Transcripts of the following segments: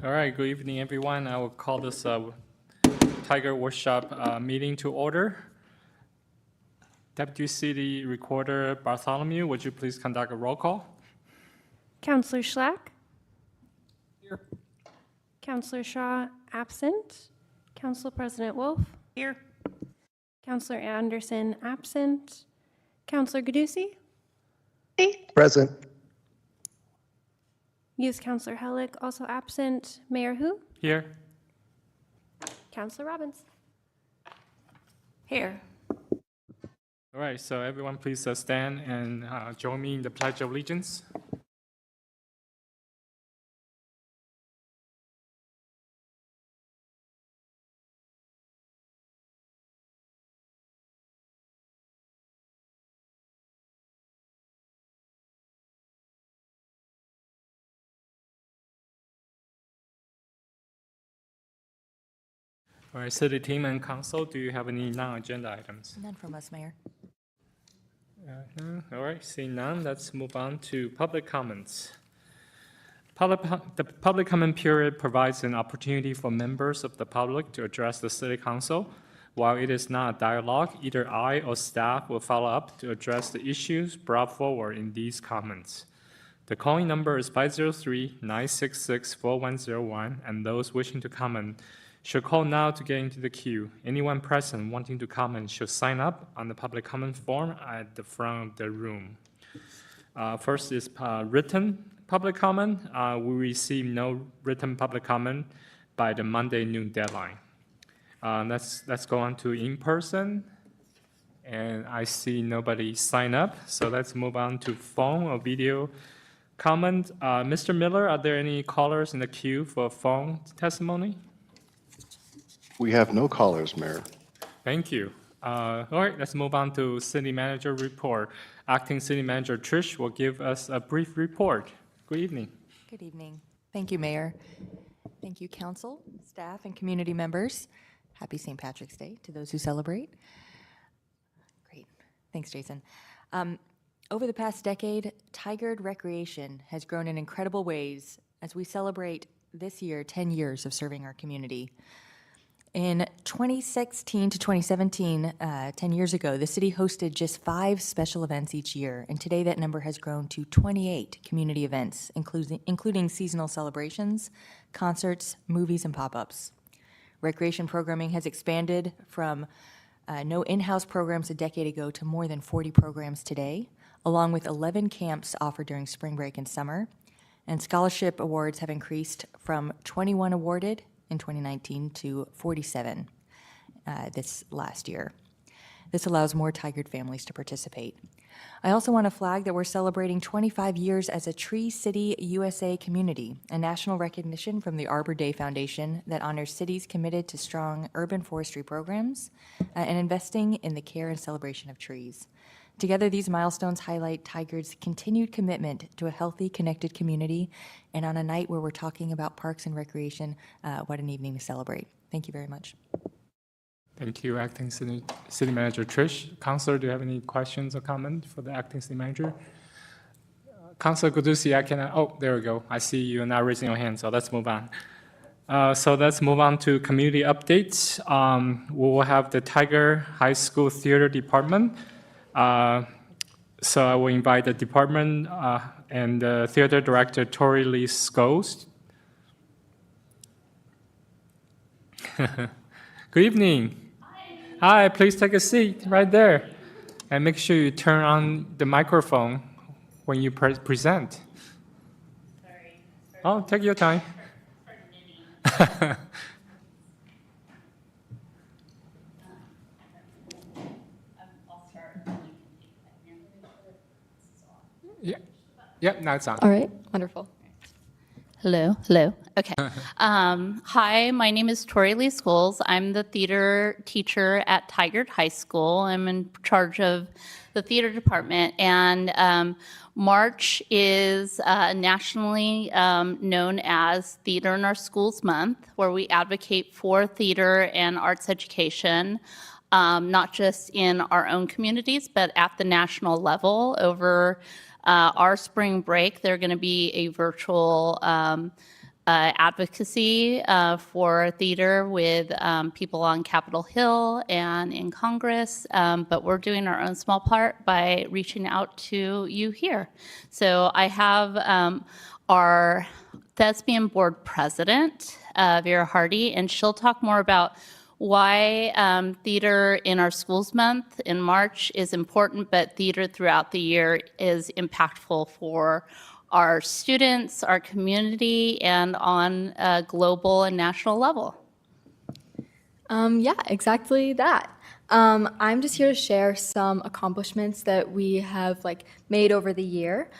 All right, good evening, everyone. I will call this Tiger Workshop meeting to order. Deputy City Recorder Bartholomew, would you please conduct a roll call? Counselor Schlack? Here. Counselor Shaw, absent. Council President Wolf? Here. Counselor Anderson, absent. Counselor Gadusi? Present. Youth Counselor Hellick, also absent. Mayor Hu? Here. Counselor Robbins? Here. All right, so everyone please stand and join me in the Pledge of Allegiance. All right, city team and council, do you have any non-agenda items? None from us, Mayor. All right, seeing none, let's move on to public comments. The public comment period provides an opportunity for members of the public to address the city council. While it is not a dialogue, either I or staff will follow up to address the issues brought forward in these comments. The calling number is 503-966-4101, and those wishing to comment should call now to get into the queue. Anyone present wanting to comment should sign up on the public comment form at the front of the room. First is written public comment. We received no written public comment by the Monday noon deadline. Let's go on to in-person. And I see nobody sign up, so let's move on to phone or video comment. Mr. Miller, are there any callers in the queue for phone testimony? We have no callers, Mayor. Thank you. All right, let's move on to City Manager report. Acting City Manager Trish will give us a brief report. Good evening. Good evening. Thank you, Mayor. Thank you, council, staff, and community members. Happy St. Patrick's Day to those who celebrate. Great. Thanks, Jason. Over the past decade, Tigard Recreation has grown in incredible ways as we celebrate this year 10 years of serving our community. In 2016 to 2017, 10 years ago, the city hosted just 5 special events each year, and today that number has grown to 28 community events, including seasonal celebrations, concerts, movies, and pop-ups. Recreation programming has expanded from no in-house programs a decade ago to more than 40 programs today, along with 11 camps offered during spring break and summer, and scholarship awards have increased from 21 awarded in 2019 to 47 this last year. This allows more Tigard families to participate. I also want to flag that we're celebrating 25 years as a Tree City USA community, a national recognition from the Arbor Day Foundation that honors cities committed to strong urban forestry programs and investing in the care and celebration of trees. Together, these milestones highlight Tigard's continued commitment to a healthy, connected community, and on a night where we're talking about parks and recreation, what an evening to celebrate. Thank you very much. Thank you, Acting City Manager Trish. Councilor, do you have any questions or comments for the Acting City Manager? Councilor Gadusi, there we go. I see you are now raising your hand, so let's move on. So let's move on to community updates. We will have the Tigard High School Theater Department. So I will invite the department and the theater director, Tori Lee Scholes. Good evening. Hi, please take a seat right there. And make sure you turn on the microphone when you present. Sorry. Oh, take your time. I'll start. Yeah, now it's on. All right, wonderful. Hello. Okay. Hi, my name is Tori Lee Scholes. I'm the theater teacher at Tigard High School. I'm in charge of the theater department, and March is nationally known as Theater in Our Schools Month, where we advocate for theater and arts education, not just in our own communities, but at the national level. Over our spring break, there are going to be a virtual advocacy for theater with people on Capitol Hill and in Congress, but we're doing our own small part by reaching out to you here. So I have our Thespian Board President, Vera Hardy, and she'll talk more about why theater in our schools month in March is important, but theater throughout the year is impactful for our students, our community, and on a global and national level. Yeah, exactly that. I'm just here to share some accomplishments that we have made over the year.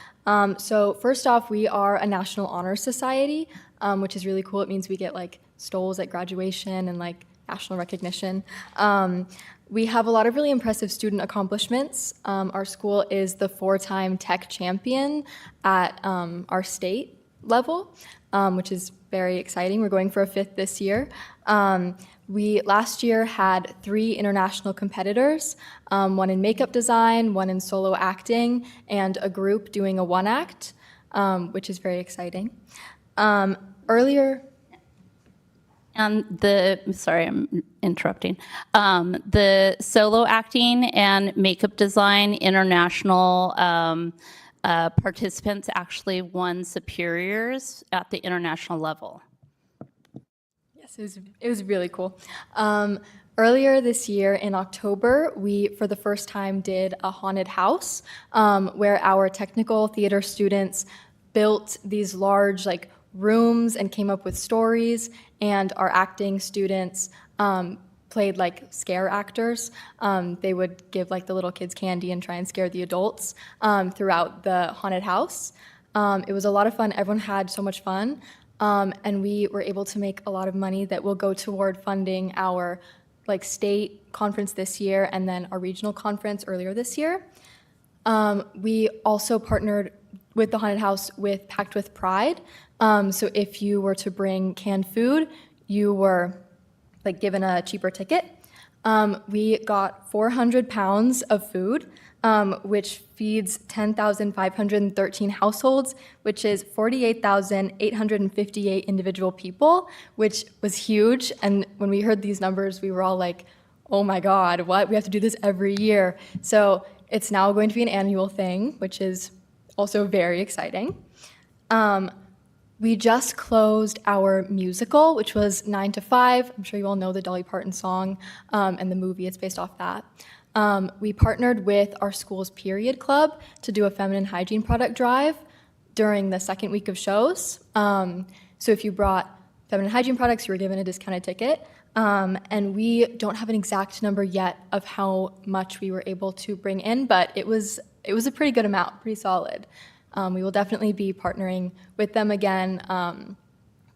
So first off, we are a National Honor Society, which is really cool. It means we get stoles at graduation and national recognition. We have a lot of really impressive student accomplishments. Our school is the 4-time tech champion at our state level, which is very exciting. We're going for a 5th this year. We last year had 3 international competitors, one in makeup design, one in solo acting, and a group doing a 1-act, which is very exciting. Earlier, And sorry, I'm interrupting. The solo acting and makeup design international participants actually won superiors at the international level. yes, it was really cool. Earlier this year in October, we, for the first time, did a haunted house where our technical theater students built these large rooms and came up with stories, and our acting students played scare actors. They would give the little kids candy and try and scare the adults throughout the haunted house. It was a lot of fun. Everyone had so much fun, and we were able to make a lot of money that will go toward funding our state conference this year and then our regional conference earlier this year. We also partnered with the haunted house with Packed with Pride. So if you were to bring canned food, you were given a cheaper ticket. We got 400 pounds of food, which feeds 10,513 households, which is 48,858 individual people, which was huge. And when we heard these numbers, we were all like, oh my God, what? We have to do this every year. So it's now going to be an annual thing, which is also very exciting. We just closed our musical, which was 9 to 5. I'm sure you all know the Dolly Parton song and the movie. It's based off that. We partnered with our school's Period Club to do a feminine hygiene product drive during the second week of shows. So if you brought feminine hygiene products, you were given a discounted ticket. And we don't have an exact number yet of how much we were able to bring in, but it was a pretty good amount, pretty solid. We will definitely be partnering with them again.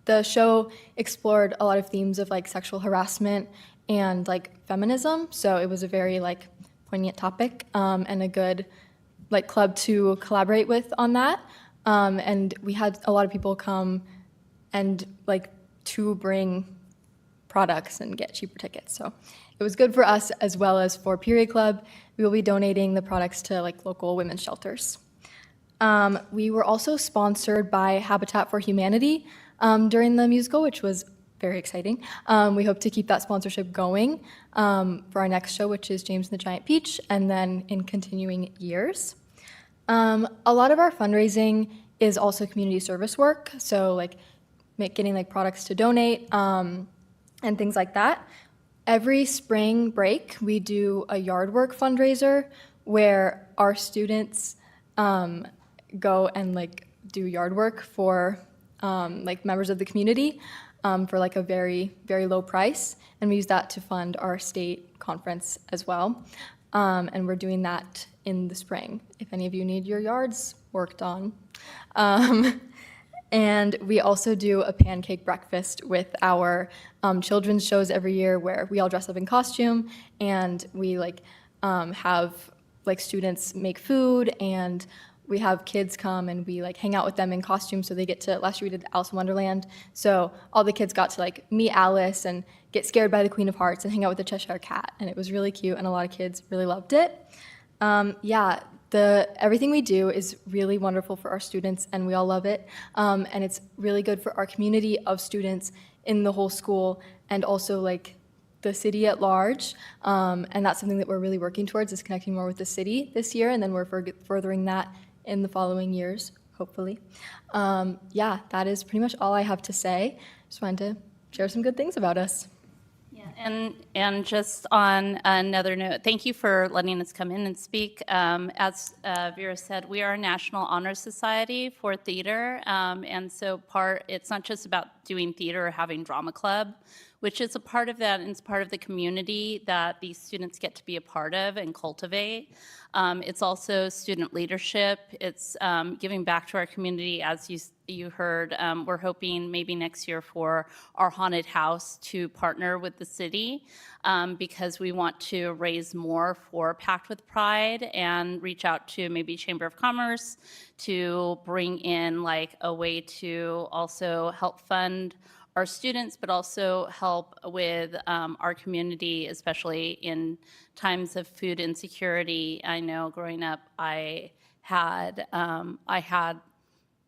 The show explored a lot of themes of sexual harassment and feminism, so it was a very poignant topic and a good club to collaborate with on that. And we had a lot of people come and to bring products and get cheaper tickets. So it was good for us as well as for Period Club. We will be donating the products to local women's shelters. We were also sponsored by Habitat for Humanity during the musical, which was very exciting. We hope to keep that sponsorship going for our next show, which is James and the Giant Peach, and then in continuing years. A lot of our fundraising is also community service work, so getting products to donate and things like that. Every spring break, we do a yard work fundraiser where our students go and do yard work for members of the community for a very, very low price, and we use that to fund our state conference as well. And we're doing that in the spring, if any of you need your yards worked on. And we also do a pancake breakfast with our children's shows every year where we all dress up in costume and we have students make food, and we have kids come and we hang out with them in costume, so they get to, last year we did Alice in Wonderland, so all the kids got to meet Alice and get scared by the Queen of Hearts and hang out with the Cheshire Cat, and it was really cute and a lot of kids really loved it. Yeah, everything we do is really wonderful for our students, and we all love it. And it's really good for our community of students in the whole school, and also like the city at large. And that's something that we're really working towards, is connecting more with the city this year, and then we're furthering that in the following years, hopefully. Yeah, that is pretty much all I have to say. Just wanted to share some good things about us. Yeah, and just on another note, thank you for letting us come in and speak. As Vera said, we are a National Honor Society for theater, and so it's not just about doing theater or having drama club, which is a part of that, and it's part of the community that these students get to be a part of and cultivate. It's also student leadership. It's giving back to our community. As you heard, we're hoping maybe next year for our haunted house to partner with the city, because we want to raise more for Packed with Pride and reach out to maybe Chamber of Commerce to bring in like a way to also help fund our students, but also help with our community, especially in times of food insecurity. I know growing up, I had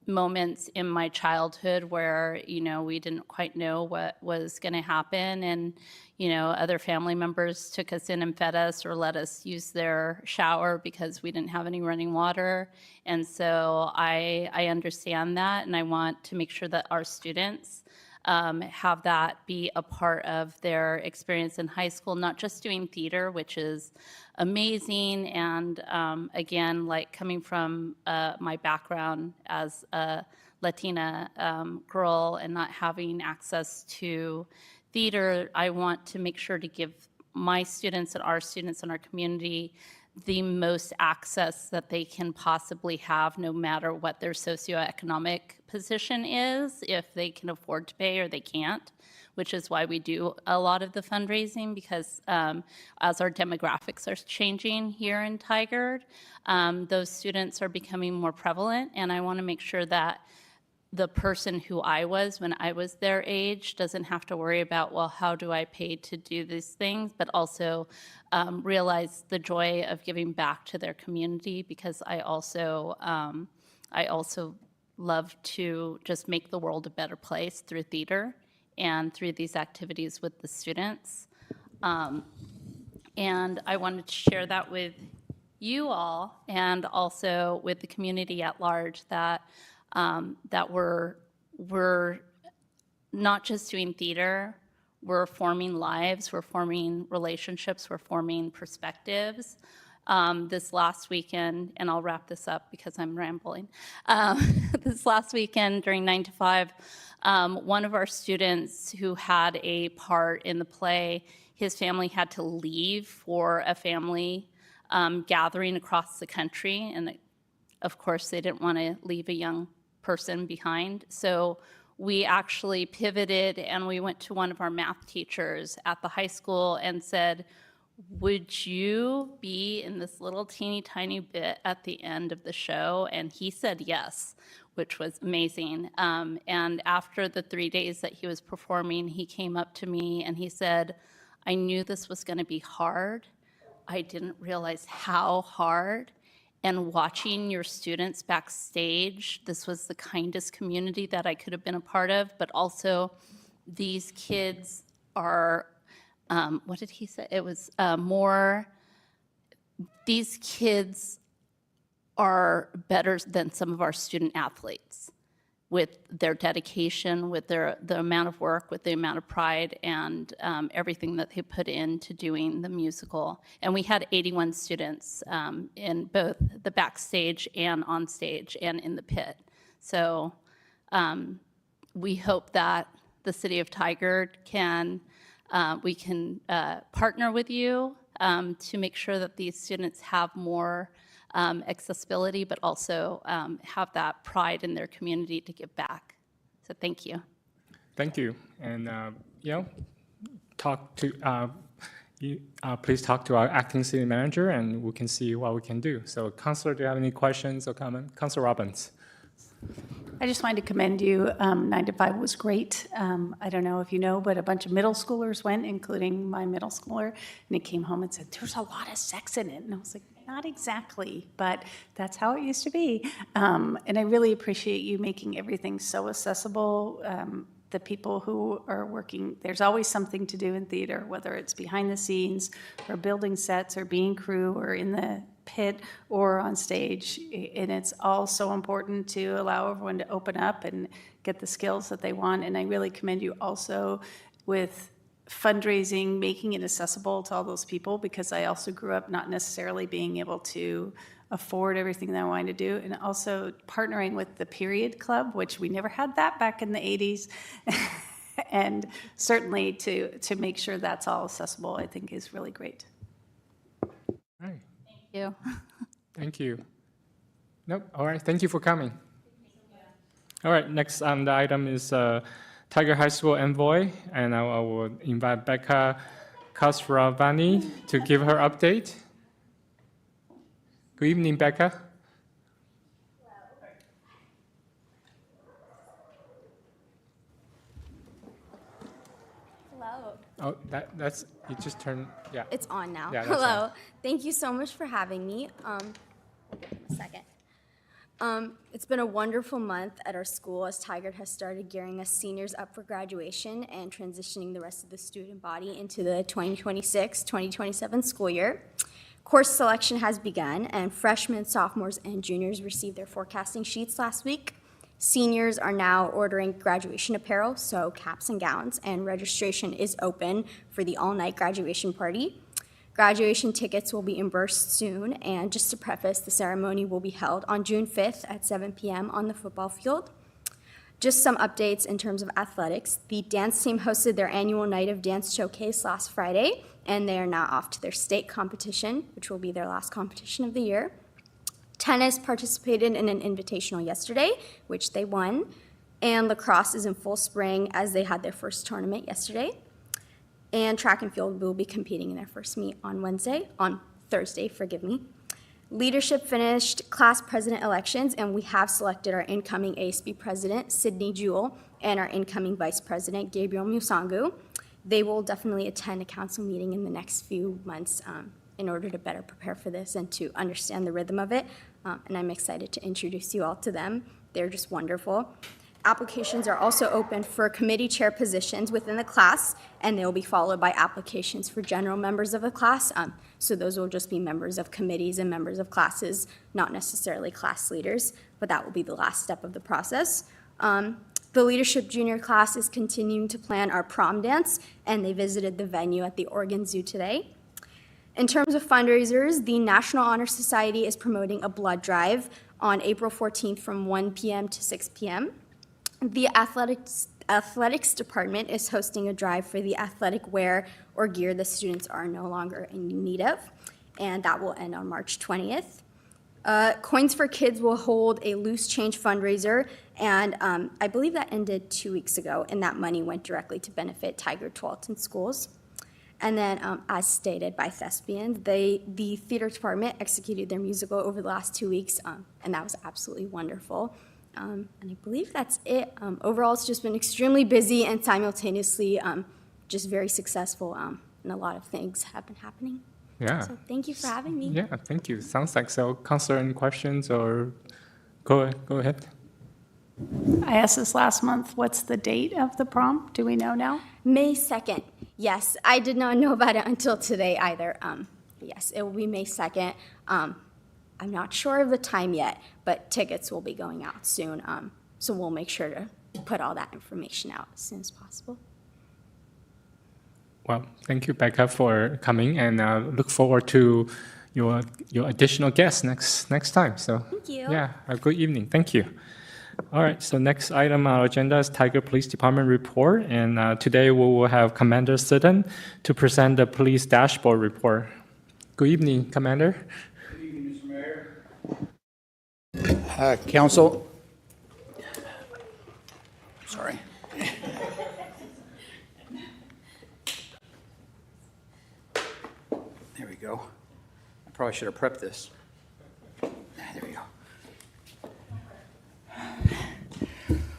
moments in my childhood where, we didn't quite know what was going to happen, and, other family members took us in and fed us or let us use their shower because we didn't have any running water. And so I understand that, and I want to make sure that our students have that be a part of their experience in high school, not just doing theater, which is amazing. And again, like coming from my background as a Latina girl and not having access to theater, I want to make sure to give my students and our community the most access that they can possibly have, no matter what their socioeconomic position is, if they can afford to pay or they can't, which is why we do a lot of the fundraising, because as our demographics are changing here in Tigard, those students are becoming more prevalent, and I want to make sure that the person who I was when I was their age doesn't have to worry about, well, how do I pay to do these things, but also realize the joy of giving back to their community, because I also love to just make the world a better place through theater and through these activities with the students. And I wanted to share that with you all and also with the community at large, that we're not just doing theater, we're forming lives, we're forming relationships, we're forming perspectives. This last weekend, and I'll wrap this up because I'm rambling. This last weekend during 9 to 5, one of our students who had a part in the play, his family had to leave for a family gathering across the country. And of course, they didn't want to leave a young person behind. So we actually pivoted and we went to one of our math teachers at the high school and said, would you be in this little teeny tiny bit at the end of the show? And he said yes, which was amazing. And after the 3 days that he was performing, he came up to me and he said, I knew this was going to be hard. I didn't realize how hard. And watching your students backstage, this was the kindest community that I could have been a part of, but also these kids are, what did he say? It was these kids are better than some of our student athletes with their dedication, with the amount of work, with the amount of pride, and everything that they put into doing the musical. And we had 81 students in both the backstage and on stage and in the pit. So we hope that the City of Tigard we can partner with you to make sure that these students have more accessibility, but also have that pride in their community to give back. So thank you. Thank you. And, please talk to our acting city manager and we can see what we can do. So Councillor, do you have any questions or comments? Councillor Robbins. I just wanted to commend you. 9 to 5 was great. I don't know if you know, but a bunch of middle schoolers went, including my middle schooler, and they came home and said, there's a lot of sex in it. And I was like, not exactly, but that's how it used to be. And I really appreciate you making everything so accessible. The people who are working, there's always something to do in theater, whether it's behind the scenes or building sets or being crew or in the pit or on stage. And it's all so important to allow everyone to open up and get the skills that they want. And I really commend you also with fundraising, making it accessible to all those people, because I also grew up not necessarily being able to afford everything that I wanted to do, and also partnering with the Period Club, which we never had that back in the 80s, and certainly to make sure that's all accessible, I think is really great. Right. Thank you. Thank you. Nope. All right. Thank you for coming. All right. Next on the item is Tiger High School Envoy, and I will invite Becca Kasravani to give her update. Good evening, Becca. Hello. Oh, that's, you just turned, yeah. It's on now. Yeah, that's Hello. on. Thank you so much for having me. Second. It's been a wonderful month at our school as Tigard has started gearing us seniors up for graduation and transitioning the rest of the student body into the 2026-2027 school year. Course selection has begun, and freshmen, sophomores, and juniors received their forecasting sheets last week. Seniors are now ordering graduation apparel, so caps and gowns, and registration is open for the all-night graduation party. Graduation tickets will be reimbursed soon, and just to preface, the ceremony will be held on June 5th at 7 p.m. on the football field. Just some updates in terms of athletics. The dance team hosted their annual Night of Dance showcase last Friday, and they are now off to their state competition, which will be their last competition of the year. Tennis participated in an invitational yesterday, which they won, and lacrosse is in full spring as they had their first tournament yesterday. And track and field will be competing in their first meet on Thursday. Leadership finished class president elections, and we have selected our incoming ASB president, Sydney Jewell, and our incoming vice president, Gabriel Musangu. They will definitely attend a council meeting in the next few months in order to better prepare for this and to understand the rhythm of it. And I'm excited to introduce you all to them. They're just wonderful. Applications are also open for committee chair positions within the class, and they will be followed by applications for general members of the class. So those will just be members of committees and members of classes, not necessarily class leaders, but that will be the last step of the process. The leadership junior class is continuing to plan our prom dance, and they visited the venue at the Oregon Zoo today. In terms of fundraisers, the National Honor Society is promoting a blood drive on April 14th from 1 p.m. to 6 p.m. The athletics department is hosting a drive for the athletic wear or gear the students are no longer in need of, and that will end on March 20th. Coins for Kids will hold a loose change fundraiser, and I believe that ended 2 weeks ago, and that money went directly to benefit Tigard Tualatin schools. And then, as stated by Thespians, the theater department executed their musical over the last 2 weeks, and that was absolutely wonderful. And I believe that's it. Overall, it's just been extremely busy and simultaneously just very successful, and a lot of things have been happening. Yeah. So thank you for having me. Yeah, thank you. Sounds like so. Counselor, any questions or go ahead. I asked this last month, what's the date of the prom? Do we know now? May 2nd. Yes, I did not know about it until today either. Yes, it will be May 2nd. I'm not sure of the time yet, but tickets will be going out soon. So we'll make sure to put all that information out as soon as possible. Well, thank you, Becca, for coming, and look forward to your additional guests next time. So Thank you. Yeah, a good evening. Thank you. All right, so next item on our agenda is Tigard Police Department report, and today we will have Commander Sitton to present the police dashboard report. Good evening, Commander. Good evening, Mr. Mayor. Council. Sorry. There we go. I probably should have prepped this. There we go.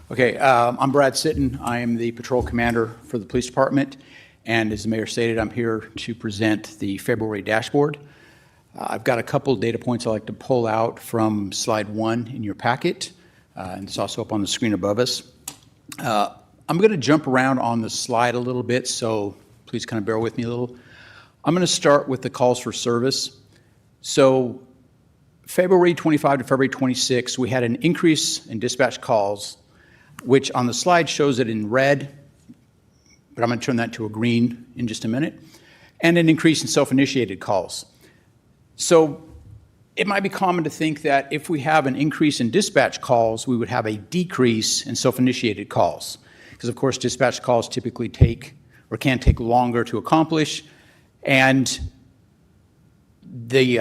Okay, I'm Brad Sitton. I am the patrol commander for the police department, and as the mayor stated, I'm here to present the February dashboard. I've got a couple of data points I'd like to pull out from slide 1 in your packet, and it's also up on the screen above us. I'm going to jump around on the slide a little bit, so please kind of bear with me a little. I'm going to start with the calls for service. So February 25 to February 26, we had an increase in dispatch calls, which on the slide shows it in red, but I'm going to turn that to a green in just a minute, and an increase in self-initiated calls. So it might be common to think that if we have an increase in dispatch calls, we would have a decrease in self-initiated calls. Because of course, dispatch calls typically take or can take longer to accomplish, and the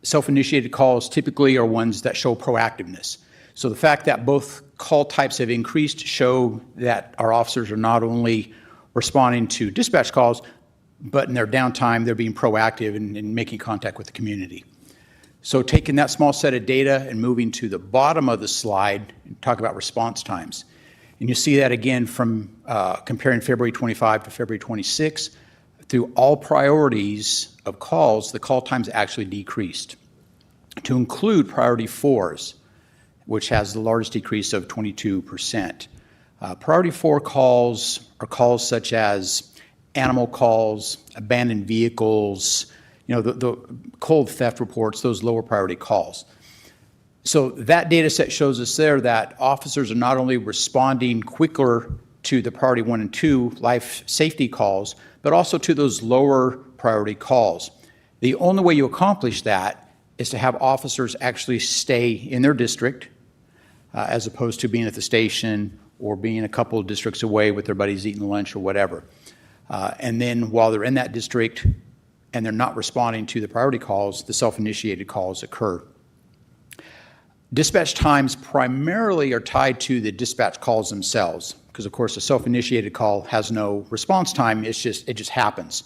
self-initiated calls typically are ones that show proactiveness. So the fact that both call types have increased show that our officers are not only responding to dispatch calls, but in their downtime, they're being proactive and making contact with the community. So taking that small set of data and moving to the bottom of the slide, and talk about response times. And you see that again from comparing February 25 to February 26. Through all priorities of calls, the call times actually decreased. To include priority 4s, which has the largest decrease of 22%. Priority 4 calls are calls such as animal calls, abandoned vehicles, the cold theft reports, those lower priority calls. So that data set shows us there that officers are not only responding quicker to the priority 1 and 2 life safety calls, but also to those lower priority calls. The only way you accomplish that is to have officers actually stay in their district as opposed to being at the station or being a couple of districts away with their buddies eating lunch or whatever. And then while they're in that district and they're not responding to the priority calls, the self-initiated calls occur. Dispatch times primarily are tied to the dispatch calls themselves, because of course a self-initiated call has no response time, it just happens.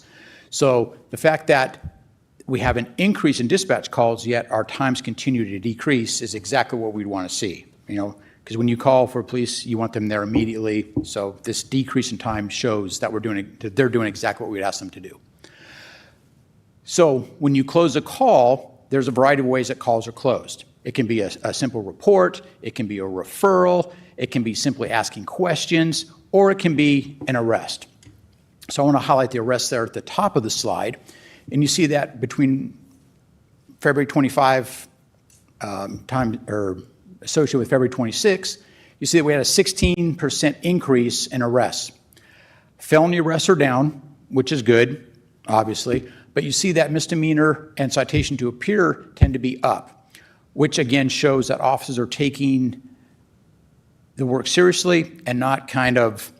So the fact that we have an increase in dispatch calls, yet our times continue to decrease is exactly what we'd want to see. Because when you call for police, you want them there immediately. So this decrease in time shows that they're doing exactly what we'd ask them to do. So when you close a call, there's a variety of ways that calls are closed. It can be a simple report, it can be a referral, it can be simply asking questions, or it can be an arrest. So I want to highlight the arrest there at the top of the slide. And you see that between February 25 associated with February 26, you see that we had a 16% increase in arrests. Felony arrests are down, which is good, obviously, but you see that misdemeanor and citation to appear tend to be up, which again shows that officers are taking the work seriously and not kind of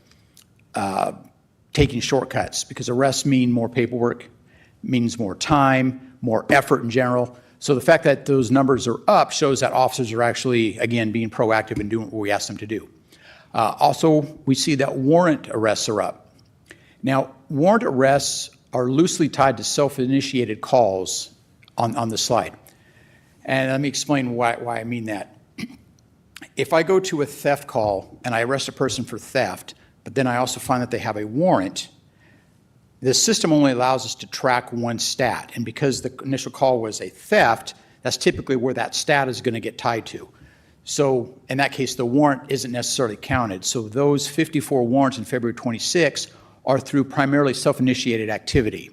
taking shortcuts, because arrests mean more paperwork, means more time, more effort in general. So the fact that those numbers are up shows that officers are actually, again, being proactive and doing what we ask them to do. Also, we see that warrant arrests are up. Now, warrant arrests are loosely tied to self-initiated calls on the slide. And let me explain why I mean that. If I go to a theft call and I arrest a person for theft, but then I also find that they have a warrant, the system only allows us to track one stat. And because the initial call was a theft, that's typically where that stat is going to get tied to. So in that case, the warrant isn't necessarily counted. So those 54 warrants in February 26 are through primarily self-initiated activity.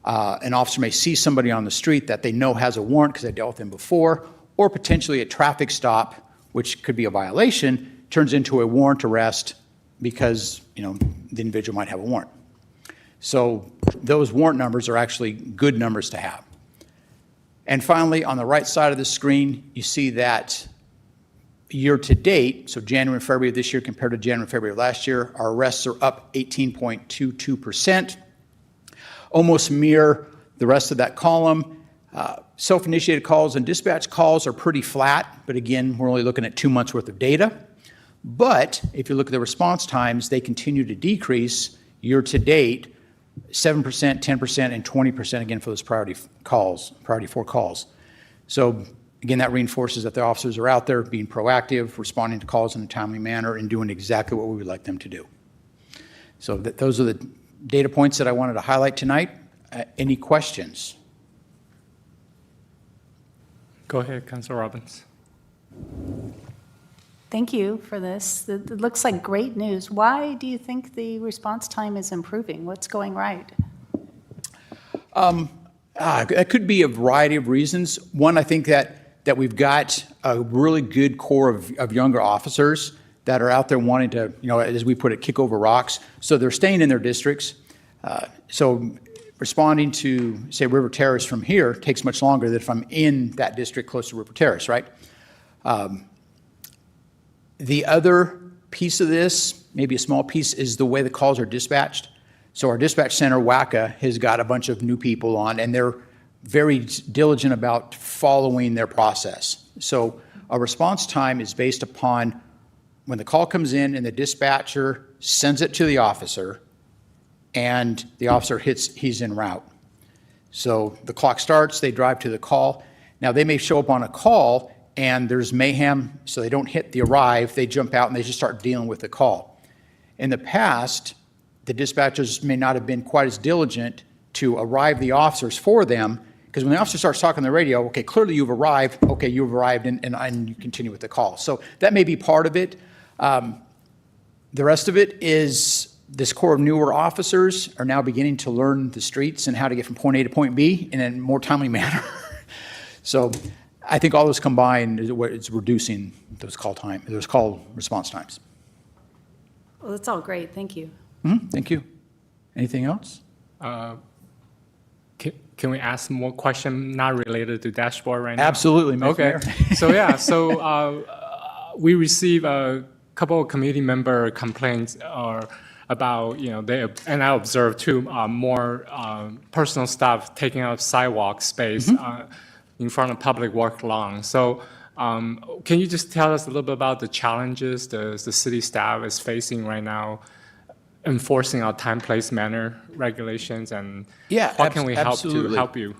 An officer may see somebody on the street that they know has a warrant because they dealt with them before, or potentially a traffic stop, which could be a violation, turns into a warrant arrest because the individual might have a warrant. So those warrant numbers are actually good numbers to have. And finally, on the right side of the screen, you see that year to date, so January and February of this year compared to January and February of last year, our arrests are up 18.22%, almost mirror the rest of that column. Self-initiated calls and dispatch calls are pretty flat, but again, we're only looking at 2 months worth of data. But if you look at the response times, they continue to decrease year to date, 7%, 10%, and 20% again for those priority 4 calls. So again, that reinforces that the officers are out there being proactive, responding to calls in a timely manner, and doing exactly what we would like them to do. So those are the data points that I wanted to highlight tonight. Any questions? Go ahead, Councilor Robbins. Thank you for this. It looks like great news. Why do you think the response time is improving? What's going right? It could be a variety of reasons. One, I think that we've got a really good core of younger officers that are out there wanting to, as we put it, kick over rocks. So they're staying in their districts. So responding to, say, River Terrace from here takes much longer than if I'm in that district close to River Terrace, right? The other piece of this, maybe a small piece, is the way the calls are dispatched. So our dispatch center, WACA, has got a bunch of new people on, and they're very diligent about following their process. So a response time is based upon when the call comes in and the dispatcher sends it to the officer, and the officer he's en route. So the clock starts, they drive to the call. Now, they may show up on a call, and there's mayhem, so they don't hit the arrive, they jump out and they just start dealing with the call. In the past, the dispatchers may not have been quite as diligent to arrive the officers for them, because when the officer starts talking on the radio, okay, clearly you've arrived, okay, you've arrived, and you continue with the call. So that may be part of it. The rest of it is this core of newer officers are now beginning to learn the streets and how to get from point A to point B in a more timely manner. So I think all this combined is what is reducing those call response times. Well, that's all great. Thank you. Thank you. Anything else? Can we ask more question not related to dashboard right now? Absolutely, Mr. Okay. Mayor. We receive a couple of committee member complaints about, and I observed too, more personal stuff taking up sidewalk space in front of public work lawn. So can you just tell us a little bit about the challenges the city staff is facing right now enforcing our time, place, manner regulations, and what can we help to help you?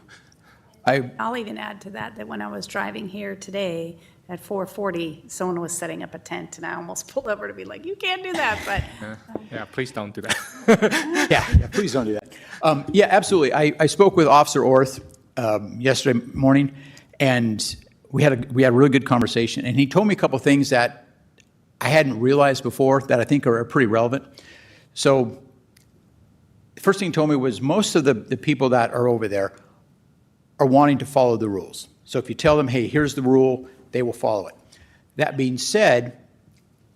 I'll even add to that when I was driving here today at 4:40, someone was setting up a tent, and I almost pulled over to be like, you can't do that, but. Yeah, please don't do that. Yeah, please don't do that. Yeah, absolutely. I spoke with Officer Orth yesterday morning, and we had a really good conversation, and he told me a couple things that I hadn't realized before that I think are pretty relevant. So the first thing he told me was most of the people that are over there are wanting to follow the rules. So if you tell them, hey, here's the rule, they will follow it. That being said,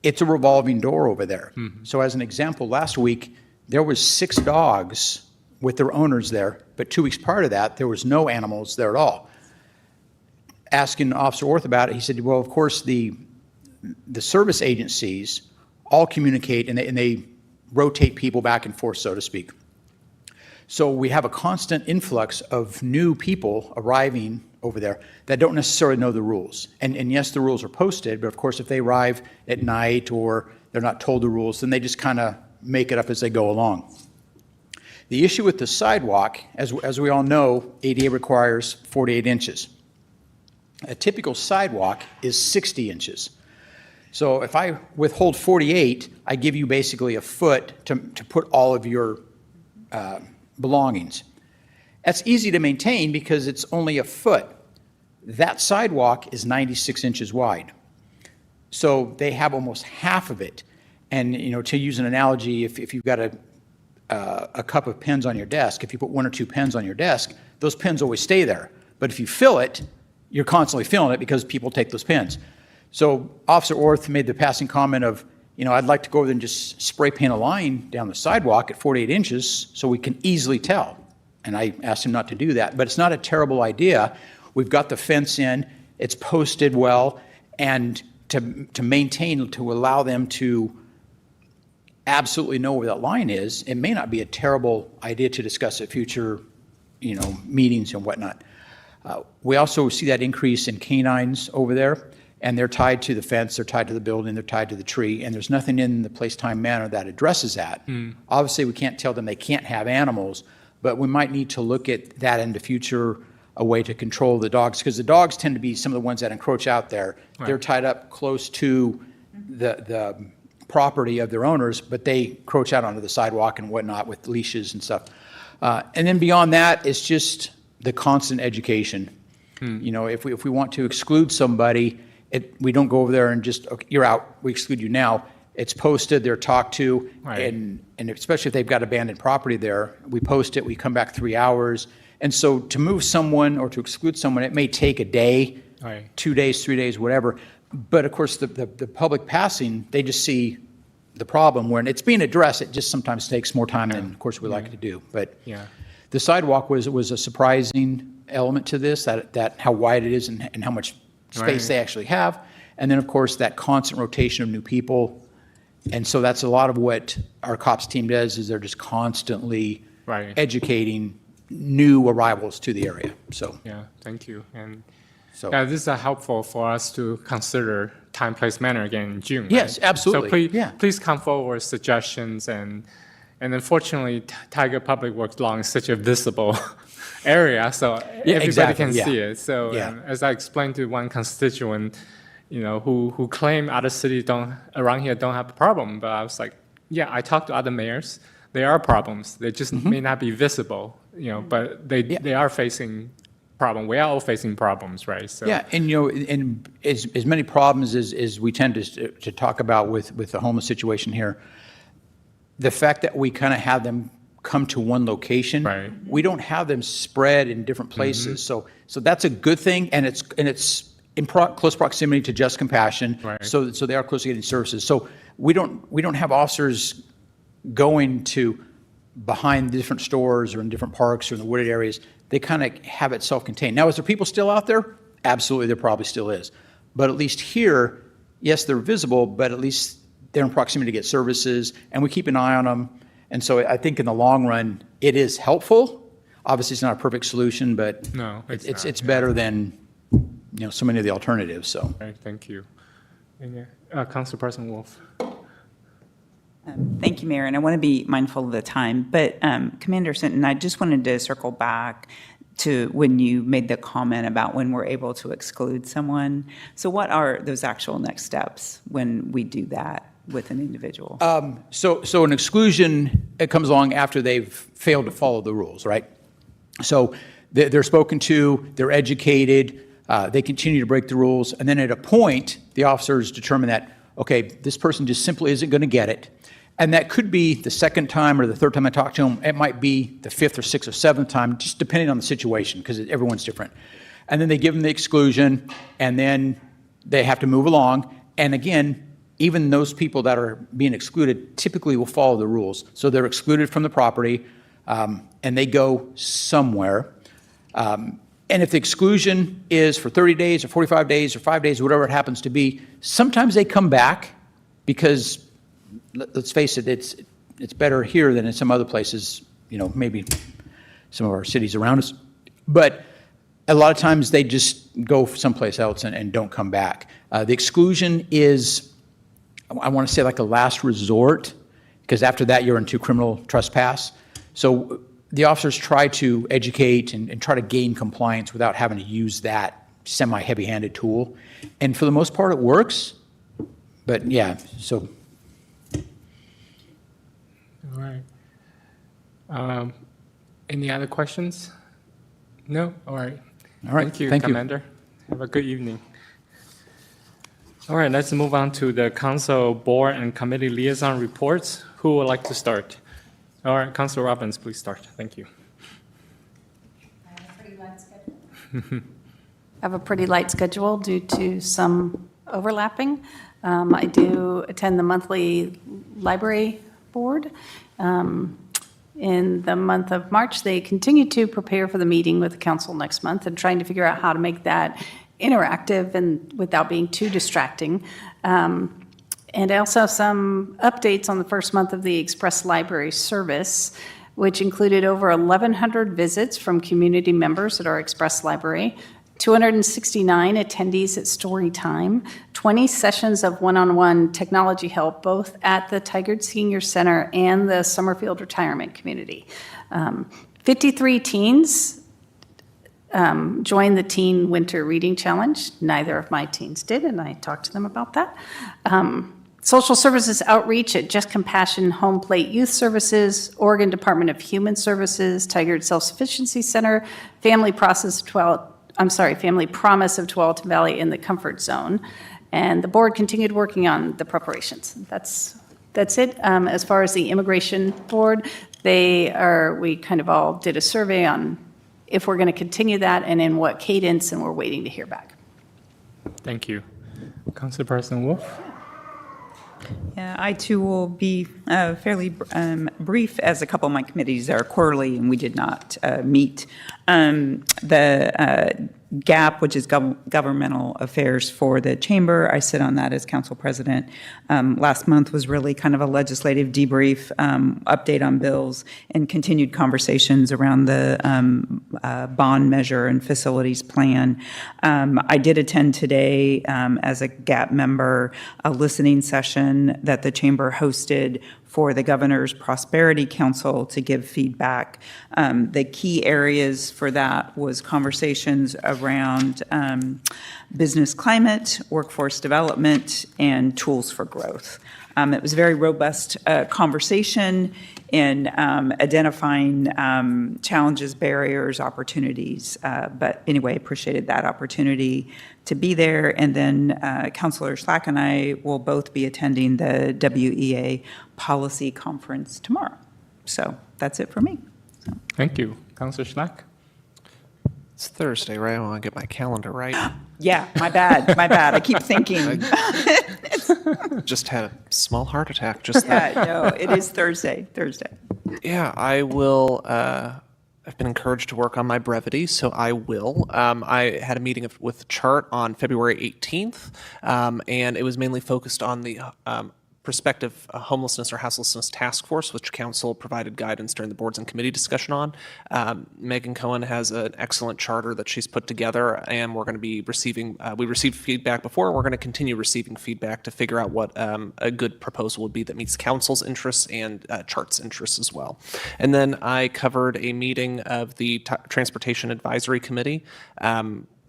it's a revolving door over there. So as an example, last week, there was 6 dogs with their owners there, but 2 weeks prior to that, there was no animals there at all. Asking Officer Orth about it, he said, well, of course, the service agencies all communicate, and they rotate people back and forth, so to speak. So we have a constant influx of new people arriving over there that don't necessarily know the rules. And yes, the rules are posted, but of course, if they arrive at night or they're not told the rules, then they just kind of make it up as they go along. The issue with the sidewalk, as we all know, ADA requires 48 inches. A typical sidewalk is 60 inches. So if I withhold 48, I give you basically a foot to put all of your belongings. That's easy to maintain because it's only a foot. That sidewalk is 96 inches wide. So they have almost half of it. And to use an analogy, if you've got a cup of pens on your desk, if you put 1 or 2 pens on your desk, those pens always stay there. But if you fill it, you're constantly filling it because people take those pens. So Officer Orth made the passing comment of, I'd like to go over there and just spray paint a line down the sidewalk at 48 inches so we can easily tell. And I asked him not to do that, but it's not a terrible idea. We've got the fence in, it's posted well, and to maintain, to allow them to absolutely know where that line is, it may not be a terrible idea to discuss at future, meetings and whatnot. We also see that increase in canines over there, and they're tied to the fence, they're tied to the building, they're tied to the tree, and there's nothing in the place, time, manner that addresses that. Obviously, we can't tell them they can't have animals, but we might need to look at that in the future, a way to control the dogs, because the dogs tend to be some of the ones that encroach out there. Right. They're tied up close to the property of their owners, but they encroach out onto the sidewalk and whatnot with leashes and stuff. And then beyond that, it's just the constant education. You know, if we want to exclude somebody, we don't go over there and just, okay, you're out, we exclude you now. It's posted, they're talked to, Right. and especially if they've got abandoned property there, we post it, we come back 3 hours. And so to move someone or to exclude someone, it may take a day, Right. 2 days, 3 days, whatever. But of course, the public passing, they just see the problem when it's being addressed. It just sometimes takes more time than, of course, we like to do. But Yeah. the sidewalk was a surprising element to this, that how wide it is and how much space Right. they actually have. And then, of course, that constant rotation of new people. And so that's a lot of what our COPS team does, is they're just constantly Right. educating new arrivals to the area. So, Yeah, thank you. And so. yeah, this is helpful for us to consider time, place, manner again in June. Yes, right? absolutely. So please, Yeah. please come forward with suggestions. And unfortunately, Tiger Public Works Lawn is such a visible area, so everybody exactly, can yeah. see it. So Yeah. as I explained to one constituent, who claim other cities around here don't have a problem, but I was like, yeah, I talked to other mayors. There are problems. They just Mm-hmm. may not be visible, but they are facing problem. We are all facing problems, right? So Yeah, and and as many problems as we tend to talk about with the homeless situation here, the fact that we kind of have them come to one location, Right. we don't have them spread in different places. So that's a good thing, and it's in close proximity to Just Compassion. Right. So they are close to getting services. So we don't have officers going to behind different stores or in different parks or in the wooded areas. They kind of have it self-contained. Now, is there people still out there? Absolutely, there probably still is. But at least here, yes, they're visible, but at least they're in proximity to get services, and we keep an eye on them. And so I think in the long run, it is helpful. Obviously, it's not a perfect solution, but No, it's not, it's yeah. better than so many of the alternatives. So Right, thank you. And, Councilperson Wolf. Thank you, Mayor, and I want to be mindful of the time. But Commander Sinton, I just wanted to circle back to when you made the comment about when we're able to exclude someone. So what are those actual next steps when we do that with an individual? So an exclusion, it comes along after they've failed to follow the rules, right? So they're spoken to, they're educated, they continue to break the rules, and then at a point, the officers determine that, okay, this person just simply isn't going to get it. And that could be the second time or the third time I talk to them. It might be the fifth or sixth or seventh time, just depending on the situation, because everyone's different. And then they give them the exclusion, and then they have to move along. And again, even those people that are being excluded typically will follow the rules. So they're excluded from the property, and they go somewhere. And if the exclusion is for 30 days or 45 days or 5 days, whatever it happens to be, sometimes they come back because, let's face it, it's better here than in some other places, maybe some of our cities around us. But a lot of times they just go someplace else and don't come back. The exclusion is, I want to say, like a last resort, because after that you're into criminal trespass. So the officers try to educate and try to gain compliance without having to use that semi-heavy-handed tool. And for the most part, it works. But yeah, so. All right. Any other questions? No? All right. All right, Thank you, thank you. Commander. Have a good evening. All right, let's move on to the council board and committee liaison reports. Who would like to start? All right, Councilor Robbins, please start. Thank you. I have a pretty light schedule due to some overlapping. I do attend the monthly library board. In the month of March, they continue to prepare for the meeting with the council next month and trying to figure out how to make that interactive and without being too distracting. And I also have some updates on the first month of the Express Library service, which included over 1,100 visits from community members at our Express Library, 269 attendees at story time, 20 sessions of one-on-one technology help, both at the Tigard Senior Center and the Summerfield Retirement Community. 53 teens joined the Teen Winter Reading Challenge. Neither of my teens did, and I talked to them about that. Social services outreach at Just Compassion Home Plate Youth Services, Oregon Department of Human Services, Tigard Self-Sufficiency Center, Family Process family promise of Tualatin Valley in the comfort zone. And the board continued working on the preparations. That's it. As far as the immigration board, we kind of all did a survey on if we're going to continue that and in what cadence, and we're waiting to hear back. Thank you. Councilperson Wolf? Yeah, I too will be fairly brief, as a couple of my committees are quarterly and we did not meet. The GAP, which is Governmental Affairs for the Chamber, I sit on that as council president. Last month was really kind of a legislative debrief, update on bills, and continued conversations around the bond measure and facilities plan. I did attend today as a GAP member a listening session that the Chamber hosted for the Governor's Prosperity Council to give feedback. The key areas for that was conversations around business climate, workforce development, and tools for growth. It was a very robust conversation in identifying challenges, barriers, opportunities. But anyway, appreciated that opportunity to be there. And then Councilor Schlack and I will both be attending the WEA Policy Conference tomorrow. So that's it for me. Thank you. Councilor Schlack? It's Thursday, right? I want to get my calendar right. Yeah, my bad, my bad. I keep thinking. Just had a small heart attack just then. Yeah, no, it is Thursday. Yeah, I will. I've been encouraged to work on my brevity, so I will. I had a meeting with the chart on February 18th, and it was mainly focused on the prospective homelessness or houselessness task force, which council provided guidance during the boards and committee discussion on. Megan Cohen has an excellent charter that she's put together, and we're going to be receiving, we received feedback before, we're going to continue receiving feedback to figure out what a good proposal would be that meets council's interests and chart's interests as well. And then I covered a meeting of the Transportation Advisory Committee,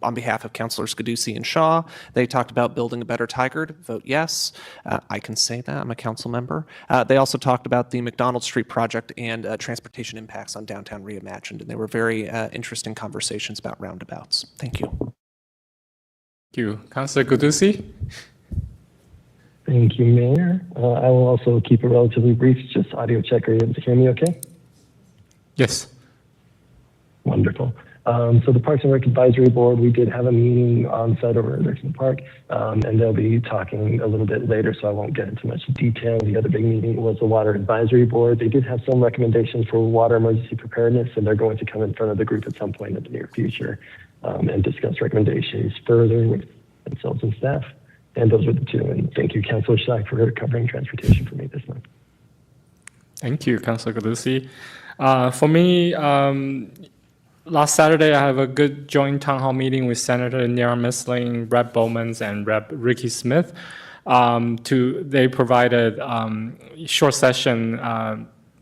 on behalf of Councilors Gadusi and Shaw. They talked about building a better Tigard. Vote yes. I can say that. I'm a council member. They also talked about the McDonald Street project and transportation impacts on Downtown Reimagined. And they were very interesting conversations about roundabouts. Thank you. Thank you. Councilor Gadusi? Thank you, Mayor. I will also keep it relatively brief. Just audio check. Are you able to hear me okay? Yes. Wonderful. So the Parks and Rec Advisory Board, we did have a meeting on site over at Richmond Park, and they'll be talking a little bit later, so I won't get into much detail. The other big meeting was the Water Advisory Board. They did have some recommendations for water emergency preparedness, and they're going to come in front of the group at some point in the near future and discuss recommendations further with themselves and staff. And those were the two. And thank you, Councilor Schlack, for covering transportation for me this month. Thank you, Councilor Gadusi. For me, last Saturday, I have a good joint town hall meeting with Senator Neera Missling, Rep. Bowmans, and Rep. Ricky Smith. They provided short session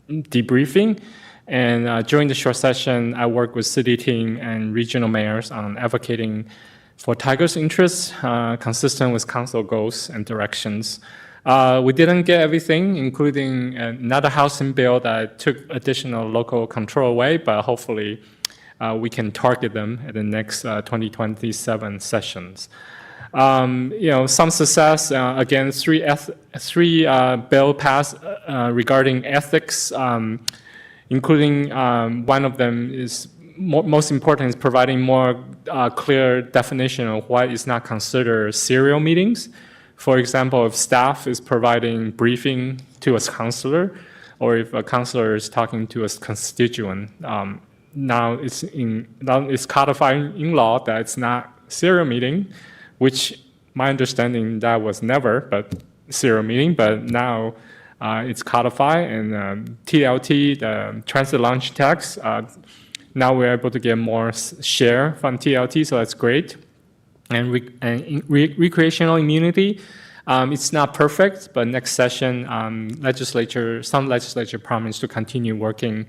debriefing. And during the short session, I worked with city team and regional mayors on advocating for Tigard's interests, consistent with council goals and directions. We didn't get everything, including another housing bill that took additional local control away, but hopefully we can target them at the next 2027 sessions. Some success, again, three bill passed regarding ethics, including one of them is most important is providing more clear definition of what is not considered serial meetings. For example, if staff is providing briefing to a counselor, or if a counselor is talking to a constituent, now it's codified in law that it's not serial meeting, which my understanding that was never but serial meeting, but now it's codified, and TLT, the transit launch tax, now we're able to get more share from TLT, so that's great. And recreational immunity, it's not perfect, but next session, some legislature promised to continue working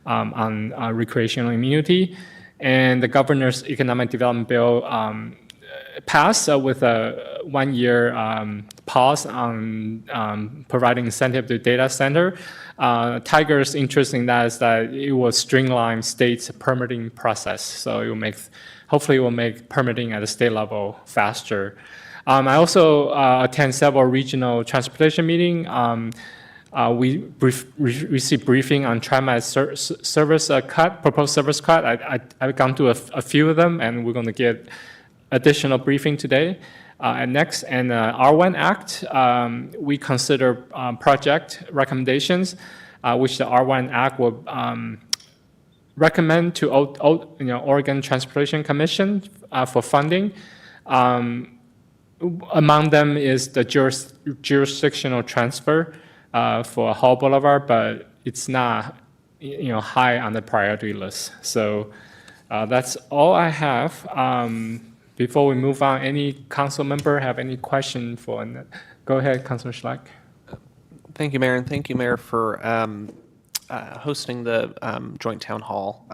on recreational immunity. And the governor's economic development bill passed with a 1-year pause on providing incentive to data center. Tigard's interest in that is that it will streamline state's permitting process, so it will make hopefully will make permitting at the state level faster. I also attend several regional transportation meetings. We received briefing on TriMet service cut, proposed service cut. I've gone through a few of them, and we're going to get additional briefing today. And next, and R1 Act, we consider project recommendations, which the R1 Act will recommend to Oregon Transportation Commission for funding. Among them is the jurisdictional transfer for Hall Boulevard, but it's not high on the priority list. So that's all I have. Before we move on, any council member have any question for Annette? Go ahead, Councilor Schleck. Thank you, Mayor, and thank you, Mayor, for hosting the joint town hall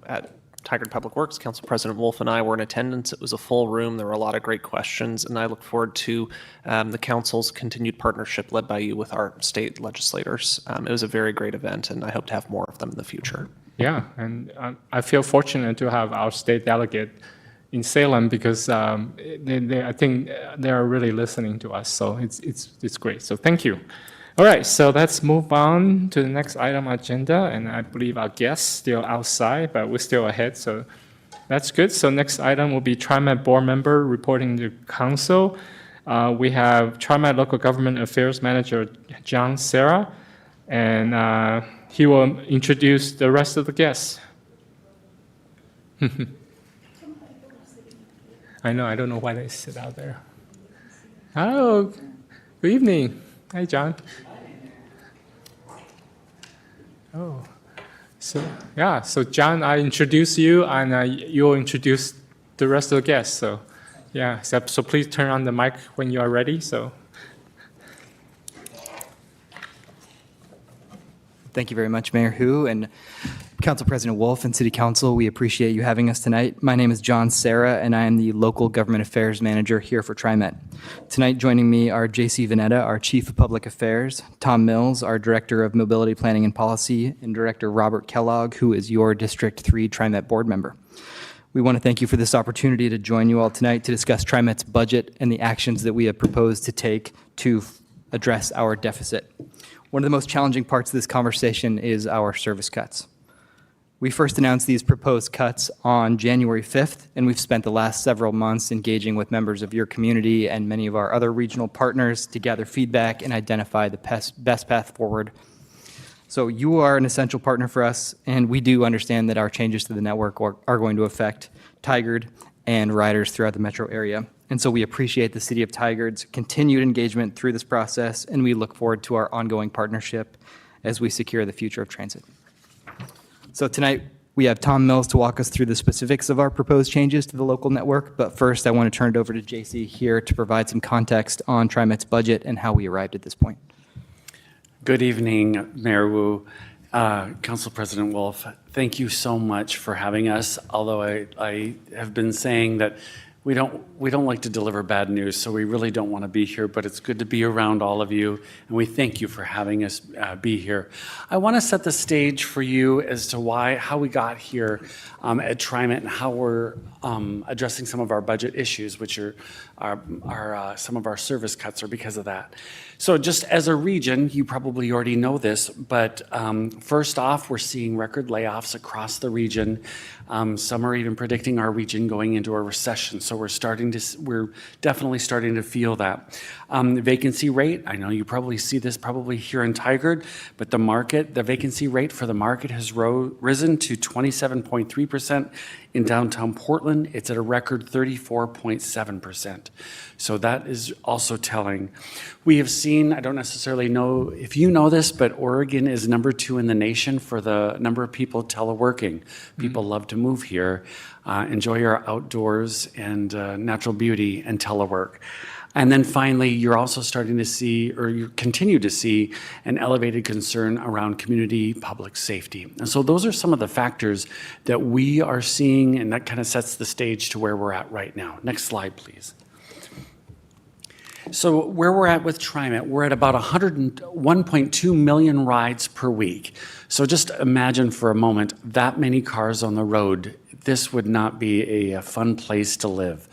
at Tigard Public Works. Council President Wolf and I were in attendance. It was a full room. There were a lot of great questions, and I look forward to the council's continued partnership led by you with our state legislators. It was a very great event, and I hope to have more of them in the future. Yeah, and I feel fortunate to have our state delegate in Salem because I think they are really listening to us. So it's great. So thank you. All right, so let's move on to the next item on agenda, and I believe our guest's still outside, but we're still ahead, so that's good. So next item will be TriMet board member reporting to council. We have TriMet Local Government Affairs Manager John Serra, and he will introduce the rest of the guests. I know, I don't know why they sit out there. Hello, good evening. Hi, John. Oh, so John, I introduce you, and you'll introduce the rest of the guests. So, yeah, so please turn on the mic when you are ready. So. Thank you very much, Mayor Hu and Council President Wolf and City Council. We appreciate you having us tonight. My name is John Serra, and I am the Local Government Affairs Manager here for TriMet. Tonight joining me are J.C. Vanetta, our Chief of Public Affairs, Tom Mills, our Director of Mobility Planning and Policy, and Director Robert Kellogg, who is your District 3 TriMet board member. We want to thank you for this opportunity to join you all tonight to discuss TriMet's budget and the actions that we have proposed to take to address our deficit. One of the most challenging parts of this conversation is our service cuts. We first announced these proposed cuts on January 5th, and we've spent the last several months engaging with members of your community and many of our other regional partners to gather feedback and identify the best path forward. So you are an essential partner for us, and we do understand that our changes to the network are going to affect Tigard and riders throughout the metro area. And so we appreciate the City of Tigard's continued engagement through this process, and we look forward to our ongoing partnership as we secure the future of transit. So tonight, we have Tom Mills to walk us through the specifics of our proposed changes to the local network. But first, I want to turn it over to JC here to provide some context on TriMet's budget and how we arrived at this point. Good evening, Mayor Wu, Council President Wolf. Thank you so much for having us. Although I have been saying that we don't like to deliver bad news, so we really don't want to be here, but it's good to be around all of you, and we thank you for having us be here. I want to set the stage for you as to how we got here at TriMet and how we're addressing some of our budget issues, which are some of our service cuts are because of that. So just as a region, you probably already know this, but first off, we're seeing record layoffs across the region. Some are even predicting our region going into a recession. So we're definitely starting to feel that. Vacancy rate, I know you probably see this probably here in Tigard, but the vacancy rate for the market has risen to 27.3%. In downtown Portland, it's at a record 34.7%. So that is also telling. We have seen, I don't necessarily know if you know this, but Oregon is #2 in the nation for the number of people teleworking. People love to move here, enjoy our outdoors and natural beauty and telework. And then finally, you're also starting to see, or you continue to see, an elevated concern around community public safety. And so those are some of the factors that we are seeing, and that kind of sets the stage to where we're at right now. Next slide, please. So where we're at with TriMet, we're at about 101.2 million rides per week. So just imagine for a moment that many cars on the road. this would not be a fun place to live.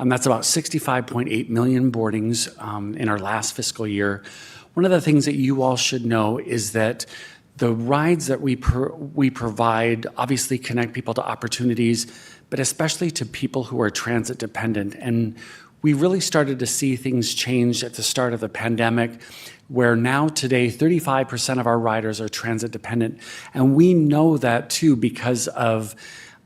That's about 65.8 million boardings in our last fiscal year. One of the things that you all should know is that the rides that we provide obviously connect people to opportunities, but especially to people who are transit dependent. And we really started to see things change at the start of the pandemic, where now today 35% of our riders are transit dependent. And we know that too because of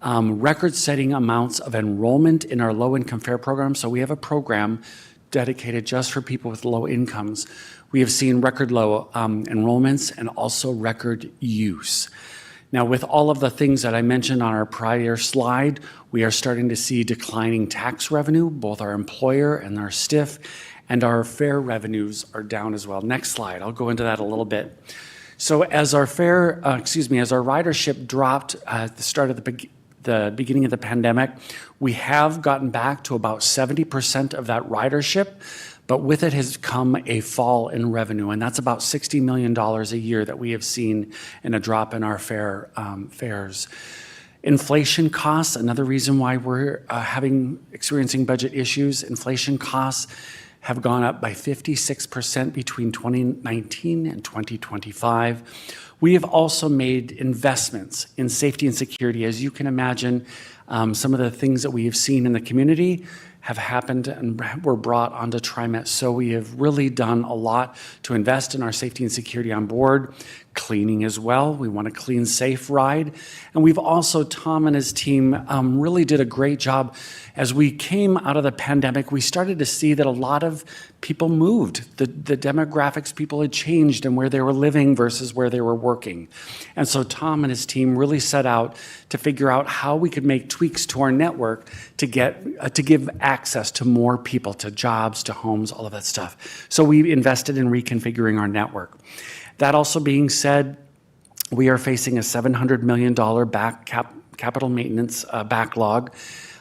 record-setting amounts of enrollment in our low-income fare program. So we have a program dedicated just for people with low incomes. We have seen record low enrollments and also record use. Now, with all of the things that I mentioned on our prior slide, we are starting to see declining tax revenue, both our employer and our STIF, and our fare revenues are down as well. Next slide, I'll go into that a little bit. So as our as our ridership dropped at the start of the beginning of the pandemic, we have gotten back to about 70% of that ridership, but with it has come a fall in revenue, and that's about $60 million a year that we have seen in a drop in our fares. Inflation costs, another reason why we're experiencing budget issues. Inflation costs have gone up by 56% between 2019 and 2025. We have also made investments in safety and security. As you can imagine, some of the things that we have seen in the community have happened and were brought onto TriMet. So we have really done a lot to invest in our safety and security on board, cleaning as well. We want a clean, safe ride. And we've also, Tom and his team really did a great job. As we came out of the pandemic, we started to see that a lot of people moved. The demographics, people had changed and where they were living versus where they were working. And so Tom and his team really set out to figure out how we could make tweaks to our network to give access to more people, to jobs, to homes, all of that stuff. So we invested in reconfiguring our network. That also being said, we are facing a $700 million capital maintenance backlog.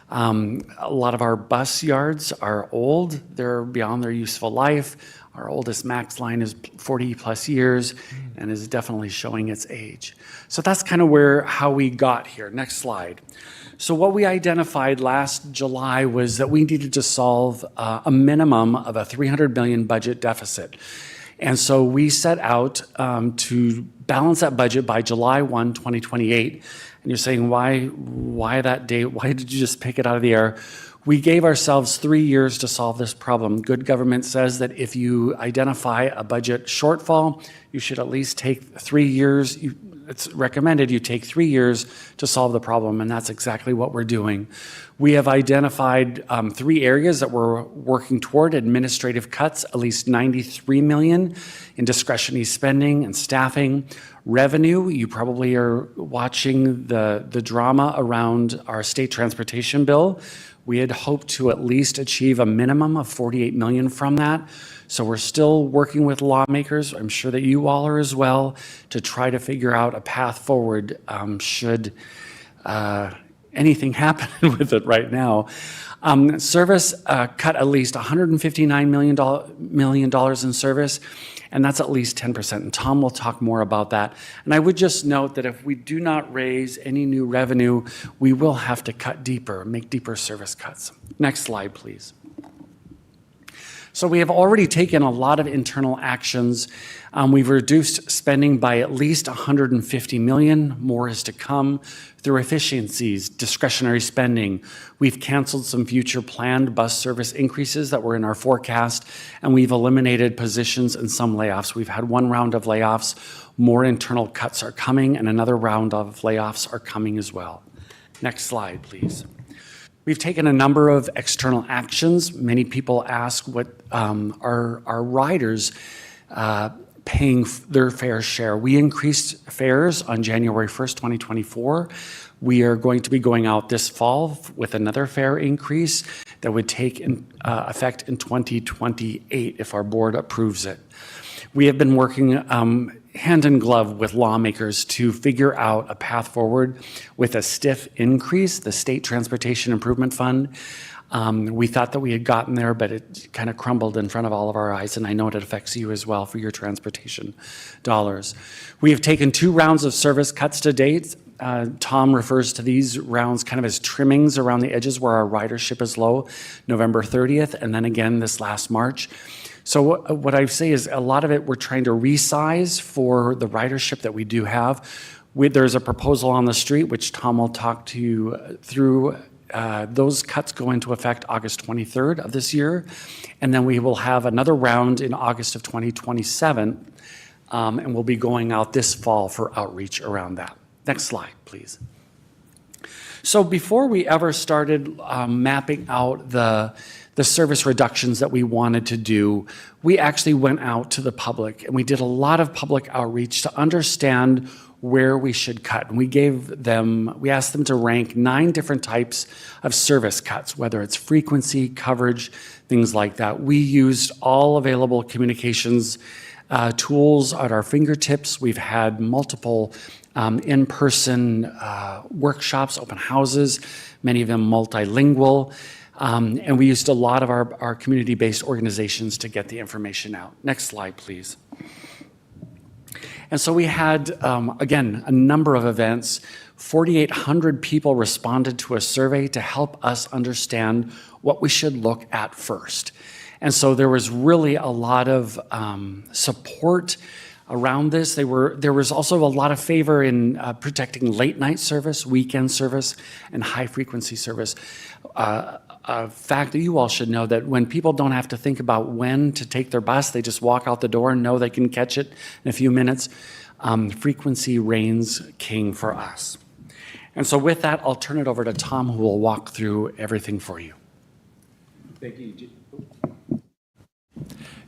A lot of our bus yards are old. They're beyond their useful life. Our oldest MAX line is 40 plus years and is definitely showing its age. So that's kind of how we got here. Next slide. So what we identified last July was that we needed to solve a minimum of a $300 million budget deficit. And so we set out to balance that budget by July 1, 2028. And you're saying, why that date? Why did you just pick it out of the air? We gave ourselves 3 years to solve this problem. Good government says that if you identify a budget shortfall, you should at least take 3 years. It's recommended you take 3 years to solve the problem, and that's exactly what we're doing. We have identified 3 areas that we're working toward: administrative cuts, at least $93 million in discretionary spending and staffing. Revenue, you probably are watching the drama around our state transportation bill. We had hoped to at least achieve a minimum of $48 million from that. So we're still working with lawmakers, I'm sure that you all are as well, to try to figure out a path forward should anything happen with it right now. Service cut at least $159 million in service, and that's at least 10%. And Tom will talk more about that. And I would just note that if we do not raise any new revenue, we will have to cut deeper, make deeper service cuts. Next slide, please. So we have already taken a lot of internal actions. We've reduced spending by at least $150 million. More is to come through efficiencies, discretionary spending. We've canceled some future planned bus service increases that were in our forecast, and we've eliminated positions and some layoffs. We've had one round of layoffs. More internal cuts are coming, and another round of layoffs are coming as well. Next slide, please. We've taken a number of external actions. Many people ask what are riders paying their fair share. We increased fares on January 1st, 2024. We are going to be going out this fall with another fare increase that would take effect in 2028 if our board approves it. We have been working hand in glove with lawmakers to figure out a path forward with a STIF increase, the State Transportation Improvement Fund. We thought that we had gotten there, but it kind of crumbled in front of all of our eyes, and I know it affects you as well for your transportation dollars. We have taken 2 rounds of service cuts to date. Tom refers to these rounds kind of as trimmings around the edges where our ridership is low, November 30th, and then again this last March. So what I say is a lot of it we're trying to resize for the ridership that we do have. There's a proposal on the street, which Tom will talk to you through. Those cuts go into effect August 23rd of this year. And then we will have another round in August of 2027. And we'll be going out this fall for outreach around that. Next slide, please. So before we ever started mapping out the service reductions that we wanted to do, we actually went out to the public and we did a lot of public outreach to understand where we should cut. And we asked them to rank 9 different types of service cuts, whether it's frequency, coverage, things like that. We used all available communications tools at our fingertips. We've had multiple in-person workshops, open houses, many of them multilingual. And we used a lot of our community-based organizations to get the information out. Next slide, please. And so we had, again, a number of events. 4,800 people responded to a survey to help us understand what we should look at first. And so there was really a lot of support around this. There was also a lot of favor in protecting late night service, weekend service, and high frequency service. A fact that you all should know that when people don't have to think about when to take their bus, they just walk out the door and know they can catch it in a few minutes. Frequency reigns king for us. And so with that, I'll turn it over to Tom, who will walk through everything for you. Thank you.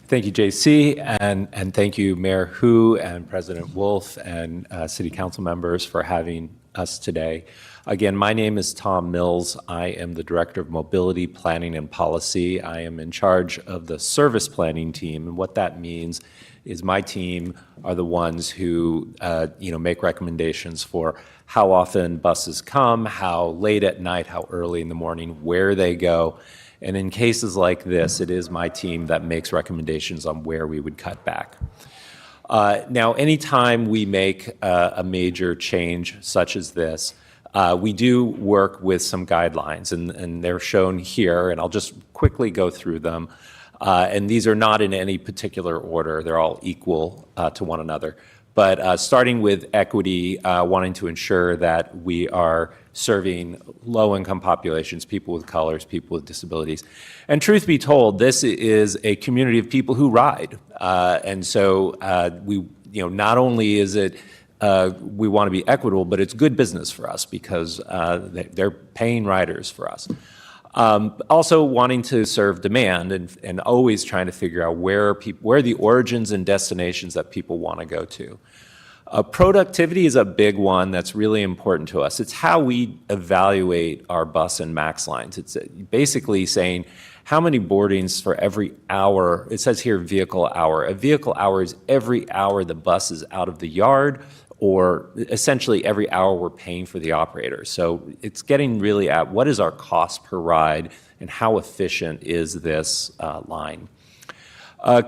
Thank you, JC, and thank you, Mayor Hu and President Wolf and City Council members for having us today. Again, my name is Tom Mills. I am the Director of Mobility, Planning, and Policy. I am in charge of the service planning team, and what that means is my team are the ones who make recommendations for how often buses come, how late at night, how early in the morning, where they go. And in cases like this, it is my team that makes recommendations on where we would cut back. Now, anytime we make a major change such as this, we do work with some guidelines, and they're shown here, and I'll just quickly go through them. And these are not in any particular order. They're all equal to one another. But starting with equity, wanting to ensure that we are serving low-income populations, people with colors, people with disabilities. And truth be told, this is a community of people who ride. And so not only is it we want to be equitable, but it's good business for us because they're paying riders for us. Also wanting to serve demand and always trying to figure out where are the origins and destinations that people want to go to. Productivity is a big one that's really important to us. It's how we evaluate our bus and max lines. It's basically saying how many boardings for every hour. It says here vehicle hour. A vehicle hour is every hour the bus is out of the yard, or essentially every hour we're paying for the operator. So it's getting really at what is our cost per ride and how efficient is this line.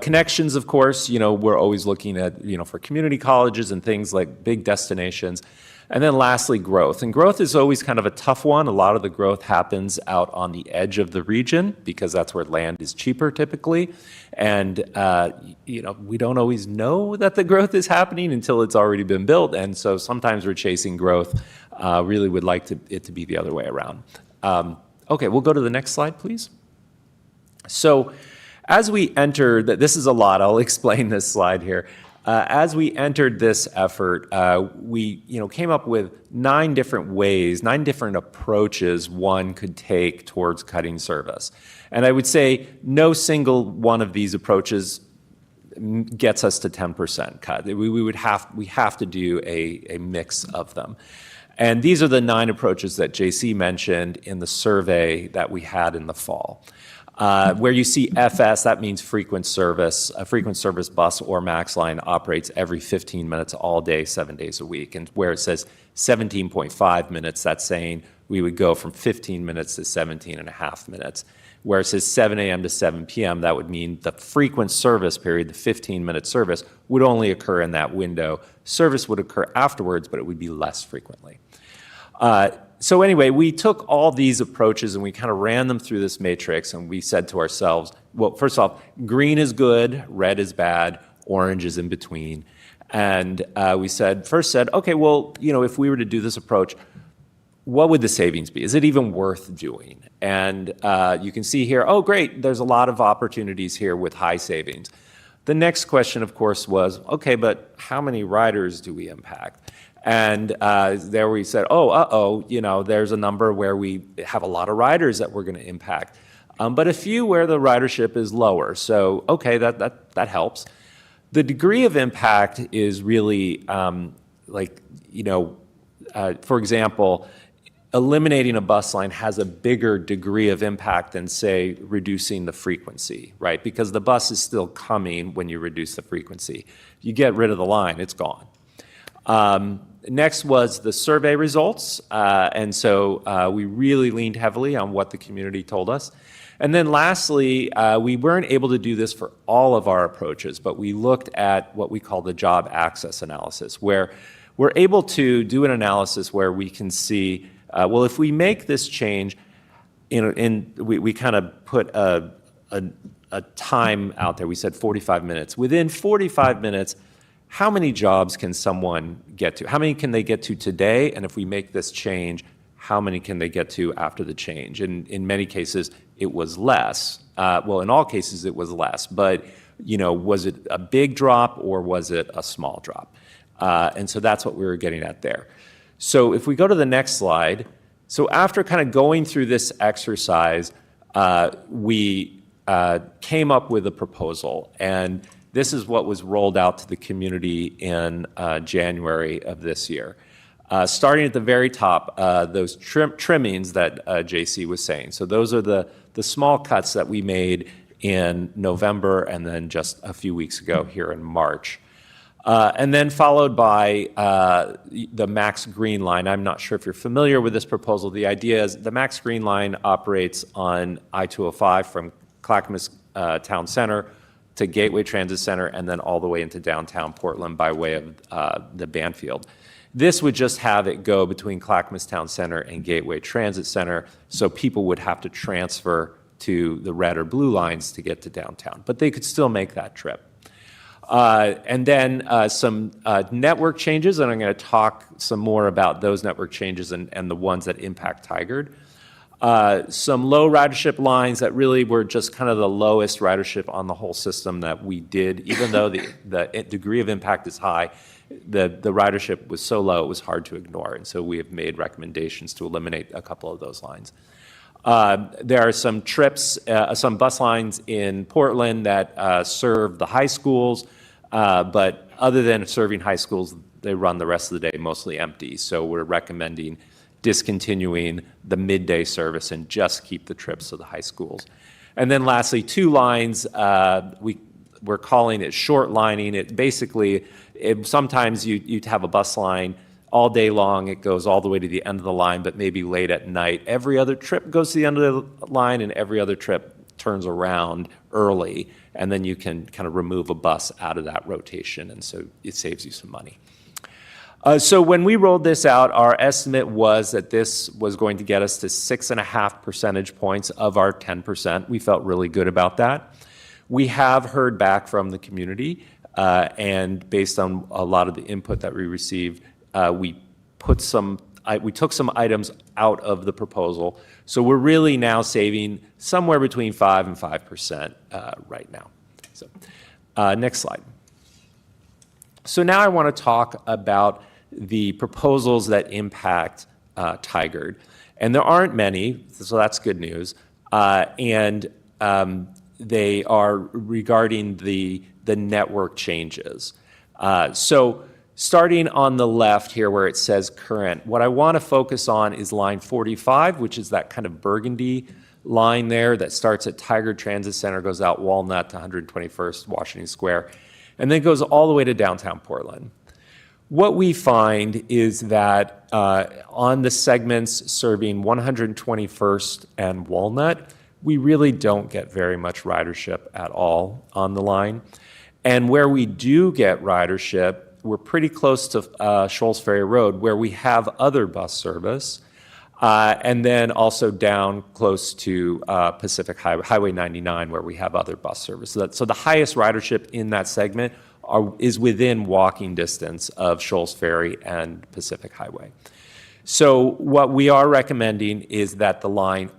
Connections, of course, we're always looking at, for community colleges and things like big destinations. And then lastly, growth. And growth is always kind of a tough one. A lot of the growth happens out on the edge of the region because that's where land is cheaper typically. And, we don't always know that the growth is happening until it's already been built. And so sometimes we're chasing growth. Really would like it to be the other way around. Okay, we'll go to the next slide, please. So as we entered, this is a lot. I'll explain this slide here. As we entered this effort, we came up with 9 different ways, 9 different approaches one could take towards cutting service. And I would say no single one of these approaches gets us to 10% cut. We have to do a mix of them. And these are the 9 approaches that JC mentioned in the survey that we had in the fall. Where you see FS, that means frequent service. A frequent service bus or max line operates every 15 minutes all day, 7 days a week. And where it says 17.5 minutes, that's saying we would go from 15 minutes to 17 and a half minutes. Where it says 7 a.m. to 7 p.m., that would mean the frequent service period, the 15-minute service, would only occur in that window. Service would occur afterwards, but it would be less frequently. So anyway, we took all these approaches and we kind of ran them through this matrix, and we said to ourselves, well, first off, green is good, red is bad, orange is in between. And we first said, okay, well, if we were to do this approach, what would the savings be? Is it even worth doing? And you can see here, oh, great, there's a lot of opportunities here with high savings. The next question, of course, was, okay, but how many riders do we impact? And there we said, there's a number where we have a lot of riders that we're going to impact, but a few where the ridership is lower. So, okay, that helps. The degree of impact is really for example, eliminating a bus line has a bigger degree of impact than, say, reducing the frequency, right? Because the bus is still coming when you reduce the frequency. You get rid of the line, it's gone. Next was the survey results, and so we really leaned heavily on what the community told us. And then lastly, we weren't able to do this for all of our approaches, but we looked at what we call the job access analysis, where we're able to do an analysis where we can see, well, if we make this change, we kind of put a time out there. We said 45 minutes. Within 45 minutes, how many jobs can someone get to? How many can they get to today? And if we make this change, how many can they get to after the change? And in many cases, it was less. Well, in all cases, it was less. But, was it a big drop or was it a small drop? And so that's what we were getting at there. So if we go to the next slide, so after kind of going through this exercise, we came up with a proposal. And this is what was rolled out to the community in January of this year. Starting at the very top, those trimmings that JC was saying. So those are the small cuts that we made in November and then just a few weeks ago here in March. And then followed by the Max Green Line. I'm not sure if you're familiar with this proposal. The idea is the Max Green Line operates on I-205 from Clackamas Town Center to Gateway Transit Center and then all the way into downtown Portland by way of the Banfield. This would just have it go between Clackamas Town Center and Gateway Transit Center, so people would have to transfer to the red or blue lines to get to downtown, but they could still make that trip. And then some network changes, and I'm going to talk some more about those network changes and the ones that impact Tigard. Some low ridership lines that really were just kind of the lowest ridership on the whole system that we did, even though the degree of impact is high, the ridership was so low it was hard to ignore, and so we have made recommendations to eliminate a couple of those lines. There are some trips, some bus lines in Portland that serve the high schools, but other than serving high schools, they run the rest of the day mostly empty. So we're recommending discontinuing the midday service and just keep the trips to the high schools. And then lastly, two lines, we're calling it short lining. It basically, sometimes you'd have a bus line all day long, it goes all the way to the end of the line, but maybe late at night. Every other trip goes to the end of the line, and every other trip turns around early, and then you can kind of remove a bus out of that rotation, and so it saves you some money. So when we rolled this out, our estimate was that this was going to get us to 6.5 percentage points of our 10%. We felt really good about that. We have heard back from the community, and based on a lot of the input that we received, we took some items out of the proposal. So we're really now saving somewhere between 5 and 5% right now. So next slide. So now I want to talk about the proposals that impact Tigard. And there aren't many, so that's good news. And they are regarding the network changes. So starting on the left here where it says current, what I want to focus on is line 45, which is that kind of burgundy line there that starts at Tigard Transit Center, goes out Walnut to 121st Washington Square, and then goes all the way to downtown Portland. What we find is that on the segments serving 121st and Walnut, we really don't get very much ridership at all on the line. And where we do get ridership, we're pretty close to Shoals Ferry Road, where we have other bus service, and then also down close to Pacific Highway 99, where we have other bus service. So the highest ridership in that segment is within walking distance of Shoals Ferry and Pacific Highway. So what we are recommending is that the line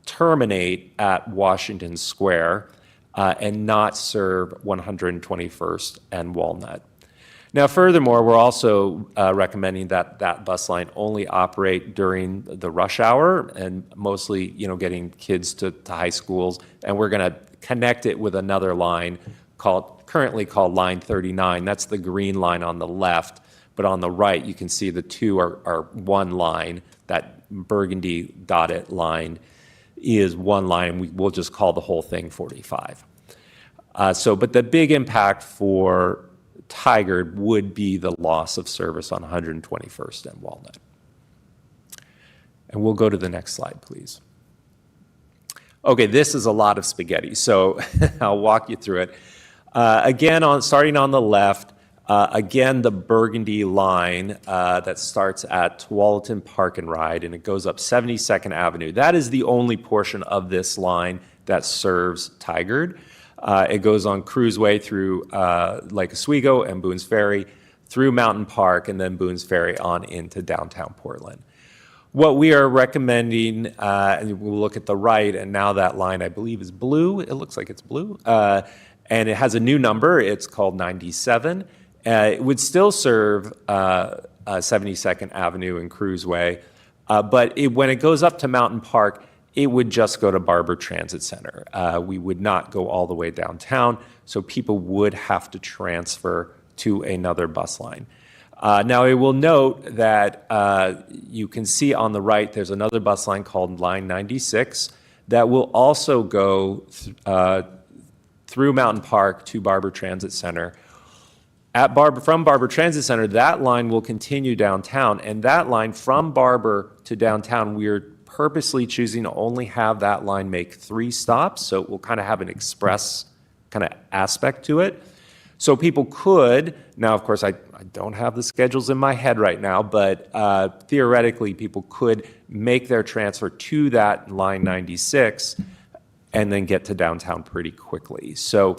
terminate at Washington Square and not serve 121st and Walnut. Now, furthermore, we're also recommending that that bus line only operate during the rush hour and mostly, getting kids to high schools. And we're going to connect it with another line currently called Line 39. That's the green line on the left. But on the right, you can see the two are one line. That burgundy dotted line is one line. We'll just call the whole thing 45. But the big impact for Tigard would be the loss of service on 121st and Walnut. And we'll go to the next slide, please. Okay, this is a lot of spaghetti, so I'll walk you through it. Again, starting on the left, again, the burgundy line that starts at Tualatin Park and Ride, and it goes up 72nd Avenue. That is the only portion of this line that serves Tigard. It goes on Cruiseway through Lake Oswego and Boones Ferry, through Mountain Park, and then Boones Ferry on into downtown Portland. What we are recommending, and we'll look at the right, and now that line, I believe, is blue. It looks like it's blue. And it has a new number. It's called 97. It would still serve 72nd Avenue and Cruiseway, but when it goes up to Mountain Park, it would just go to Barber Transit Center. We would not go all the way downtown, so people would have to transfer to another bus line. Now, I will note that you can see on the right, there's another bus line called Line 96 that will also go through Mountain Park to Barber Transit Center. From Barber Transit Center, that line will continue downtown, and that line from Barber to downtown, we're purposely choosing to only have that line make 3 stops, so it will kind of have an express kind of aspect to it. So people could, now of course I don't have the schedules in my head right now, but theoretically people could make their transfer to that Line 96 and then get to downtown pretty quickly. So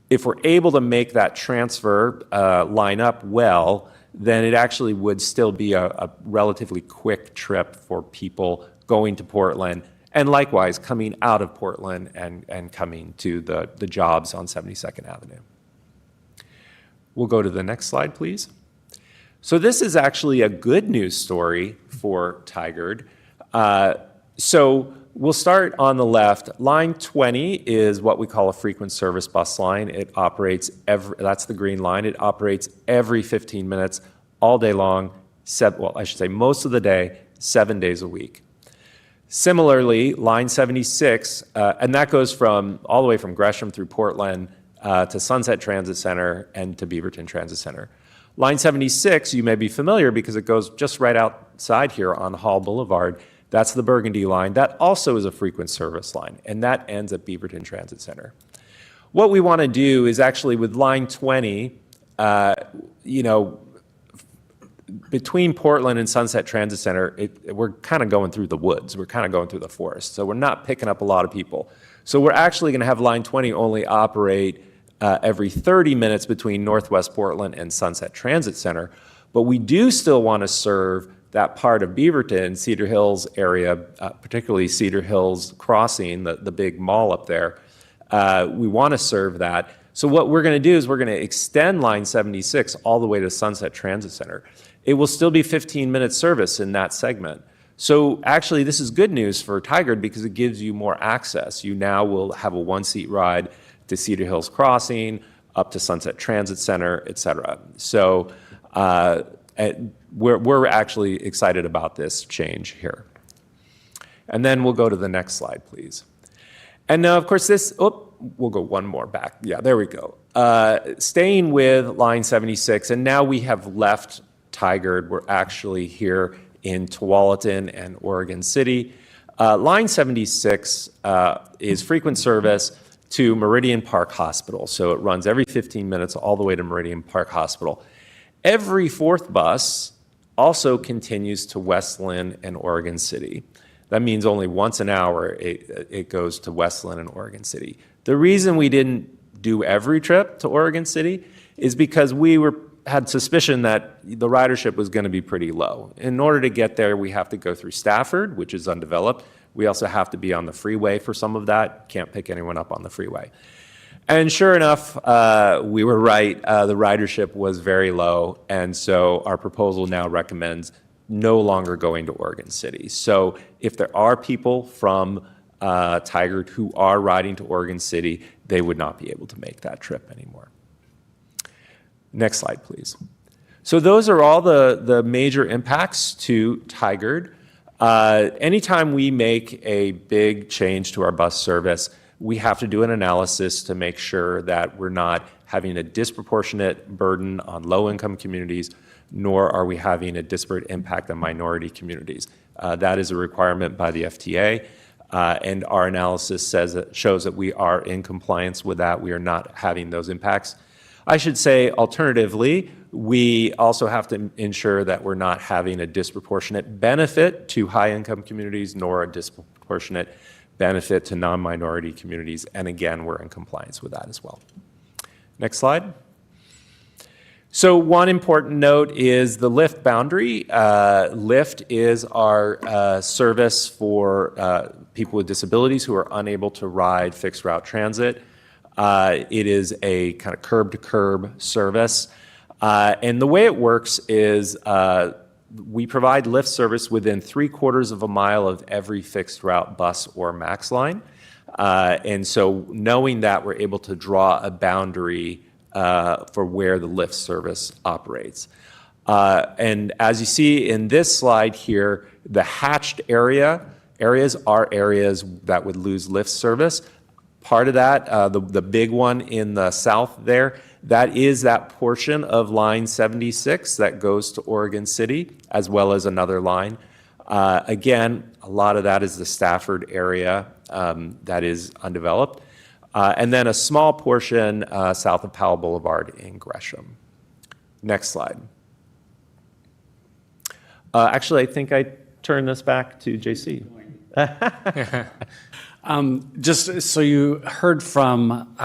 if we're able to make that transfer line up well, then it actually would still be a relatively quick trip for people going to Portland, and likewise coming out of Portland and coming to the jobs on 72nd Avenue. We'll go to the next slide, please. So this is actually a good news story for Tigard. So we'll start on the left. Line 20 is what we call a frequent service bus line. It operates that's the green line. It operates every 15 minutes, all day long, I should say most of the day, 7 days a week. Similarly, Line 76, and that goes all the way from Gresham through Portland to Sunset Transit Center and to Beaverton Transit Center. Line 76, you may be familiar because it goes just right outside here on Hall Boulevard. That's the Burgundy line. That also is a frequent service line, and that ends at Beaverton Transit Center. What we want to do is actually with Line 20, between Portland and Sunset Transit Center, we're kind of going through the woods. We're kind of going through the forest. So we're not picking up a lot of people. So we're actually going to have Line 20 only operate every 30 minutes between Northwest Portland and Sunset Transit Center. But we do still want to serve that part of Beaverton, Cedar Hills area, particularly Cedar Hills Crossing, the big mall up there. We want to serve that. So what we're going to do is we're going to extend Line 76 all the way to Sunset Transit Center. It will still be 15-minute service in that segment. So actually, this is good news for Tigard because it gives you more access. You now will have a one-seat ride to Cedar Hills Crossing, up to Sunset Transit Center, et cetera. So we're actually excited about this change here. And then we'll go to the next slide, please. And now, of course, we'll go one more back. Yeah, there we go. Staying with Line 76, and now we have left Tigard. We're actually here in Tualatin and Oregon City. Line 76 is frequent service. to Meridian Park Hospital. So it runs every 15 minutes all the way to Meridian Park Hospital. Every fourth bus also continues to West Linn and Oregon City. That means only once an hour it goes to West Linn and Oregon City. The reason we didn't do every trip to Oregon City is because we had suspicion that the ridership was going to be pretty low. In order to get there, we have to go through Stafford, which is undeveloped. We also have to be on the freeway for some of that. Can't pick anyone up on the freeway. And sure enough, we were right. The ridership was very low. And so our proposal now recommends no longer going to Oregon City. So if there are people from Tigard who are riding to Oregon City, they would not be able to make that trip anymore. Next slide, please. So those are all the major impacts to Tigard. Anytime we make a big change to our bus service, we have to do an analysis to make sure that we're not having a disproportionate burden on low-income communities, nor are we having a disparate impact on minority communities. That is a requirement by the FTA, and our analysis shows that we are in compliance with that. We are not having those impacts. I should say, alternatively, we also have to ensure that we're not having a disproportionate benefit to high-income communities, nor a disproportionate benefit to non-minority communities. And again, we're in compliance with that as well. Next slide. So one important note is the LIFT boundary. LIFT is our service for people with disabilities who are unable to ride fixed route transit. It is a kind of curb-to-curb service. And the way it works is we provide lift service within 3/4 of a mile of every fixed route bus or MAX line. And so knowing that, we're able to draw a boundary for where the lift service operates. And as you see in this slide here, the hatched areas are areas that would lose lift service. Part of that, the big one in the south there, that is that portion of line 76 that goes to Oregon City, as well as another line. Again, a lot of that is the Stafford area that is undeveloped. And then a small portion south of Powell Boulevard in Gresham. Next slide. Actually, I think I turn this back to JC. Just so you heard from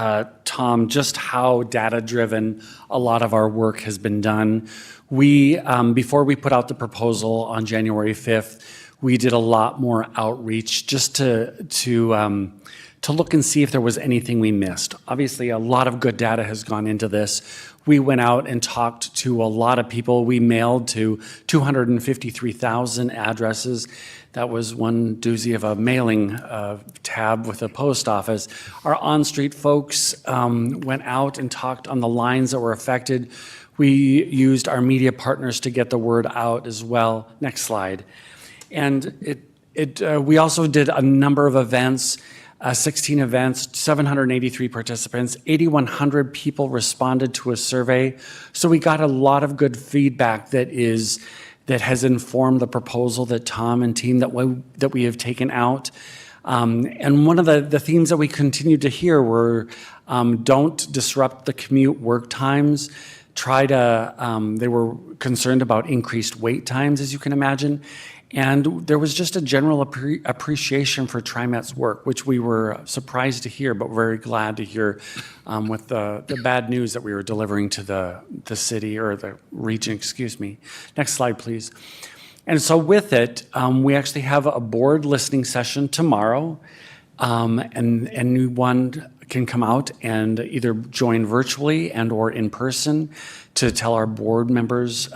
Tom just how data-driven a lot of our work has been done. We, before we put out the proposal on January 5th, we did a lot more outreach just to look and see if there was anything we missed. Obviously, a lot of good data has gone into this. We went out and talked to a lot of people. We mailed to 253,000 addresses. That was one doozy of a mailing tab with the post office. Our on-street folks went out and talked on the lines that were affected. We used our media partners to get the word out as well. Next slide. And we also did a number of events, 16 events, 783 participants, 8,100 people responded to a survey. So we got a lot of good feedback that has informed the proposal that Tom and team that we have taken out. And one of the themes that we continued to hear were don't disrupt the commute work times. They were concerned about increased wait times, as you can imagine. And there was just a general appreciation for TriMet's work, which we were surprised to hear, but very glad to hear with the bad news that we were delivering to the city or the region, excuse me. Next slide, please. And so with it, we actually have a board listening session tomorrow, and anyone can come out and either join virtually and or in person to tell our board members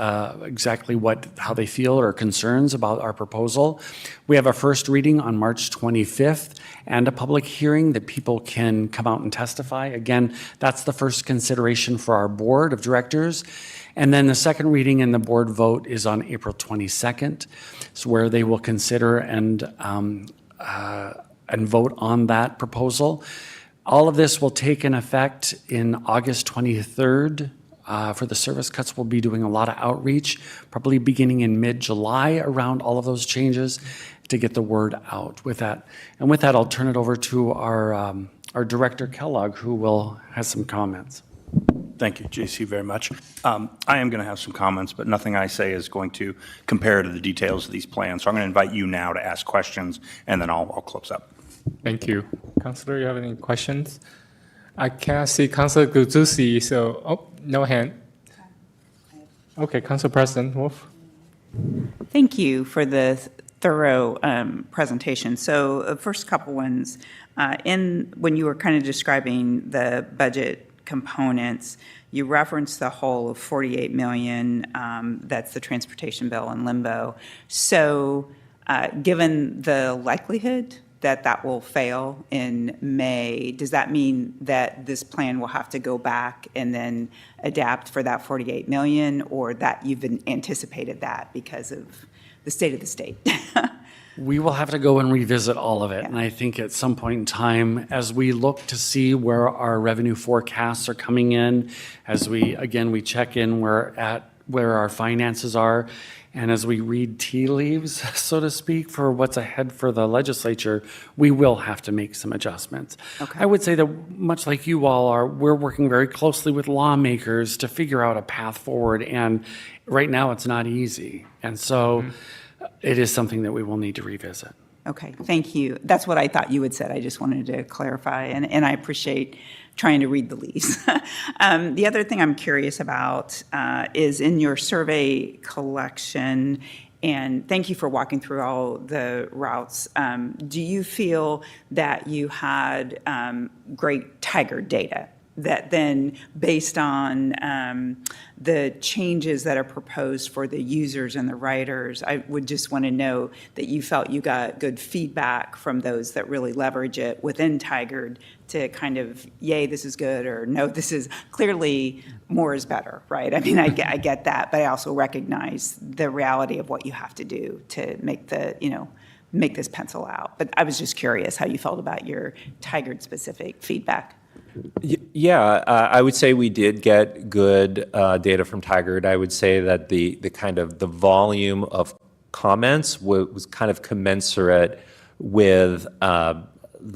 exactly how they feel or concerns about our proposal. We have a first reading on March 25th and a public hearing that people can come out and testify. Again, that's the first consideration for our board of directors. And then the second reading and the board vote is on April 22nd. It's where they will consider and vote on that proposal. All of this will take an effect in August 23rd. For the service cuts, we'll be doing a lot of outreach, probably beginning in mid-July around all of those changes to get the word out with that. And with that, I'll turn it over to our our Director Kellogg, who will have some comments. Thank you, JC, very much. I am going to have some comments, but nothing I say is going to compare to the details of these plans. So I'm going to invite you now to ask questions, and then I'll close up. Thank you. Councilor, you have any questions? I cannot see Councilor Guzzi, so, oh, no hand. Okay, Council President Wolf. Thank you for the thorough presentation. So the first couple ones, when you were kind of describing the budget components, you referenced the whole of 48 million, that's the transportation bill in limbo. So given the likelihood that that will fail in May, does that mean that this plan will have to go back and then adapt for that 48 million, or that you've anticipated that because of the state of the state? We will have to go and revisit all of it. And I think at some point in time, as we look to see where our revenue forecasts are coming in, as we check in where our finances are, and as we read tea leaves, so to speak, for what's ahead for the legislature, we will have to make some adjustments. Okay. I would say that much like you all are, we're working very closely with lawmakers to figure out a path forward. And right now, it's not easy. And so it is something that we will need to revisit. Okay, thank you. That's what I thought you had said. I just wanted to clarify, and I appreciate trying to read the leaves. The other thing I'm curious about is in your survey collection, and thank you for walking through all the routes. Do you feel that you had great Tigard data that then, based on the changes that are proposed for the users and the writers, I would just want to know that you felt you got good feedback from those that really leverage it within Tigard to kind of, yay, this is good, or no, this is clearly more is better, right? I mean, I get that, but I also recognize the reality of what you have to do to make make this pencil out. But I was just curious how you felt about your Tigard specific feedback. Yeah, I would say we did get good data from Tigard. I would say that the kind of the volume of comments was kind of commensurate with the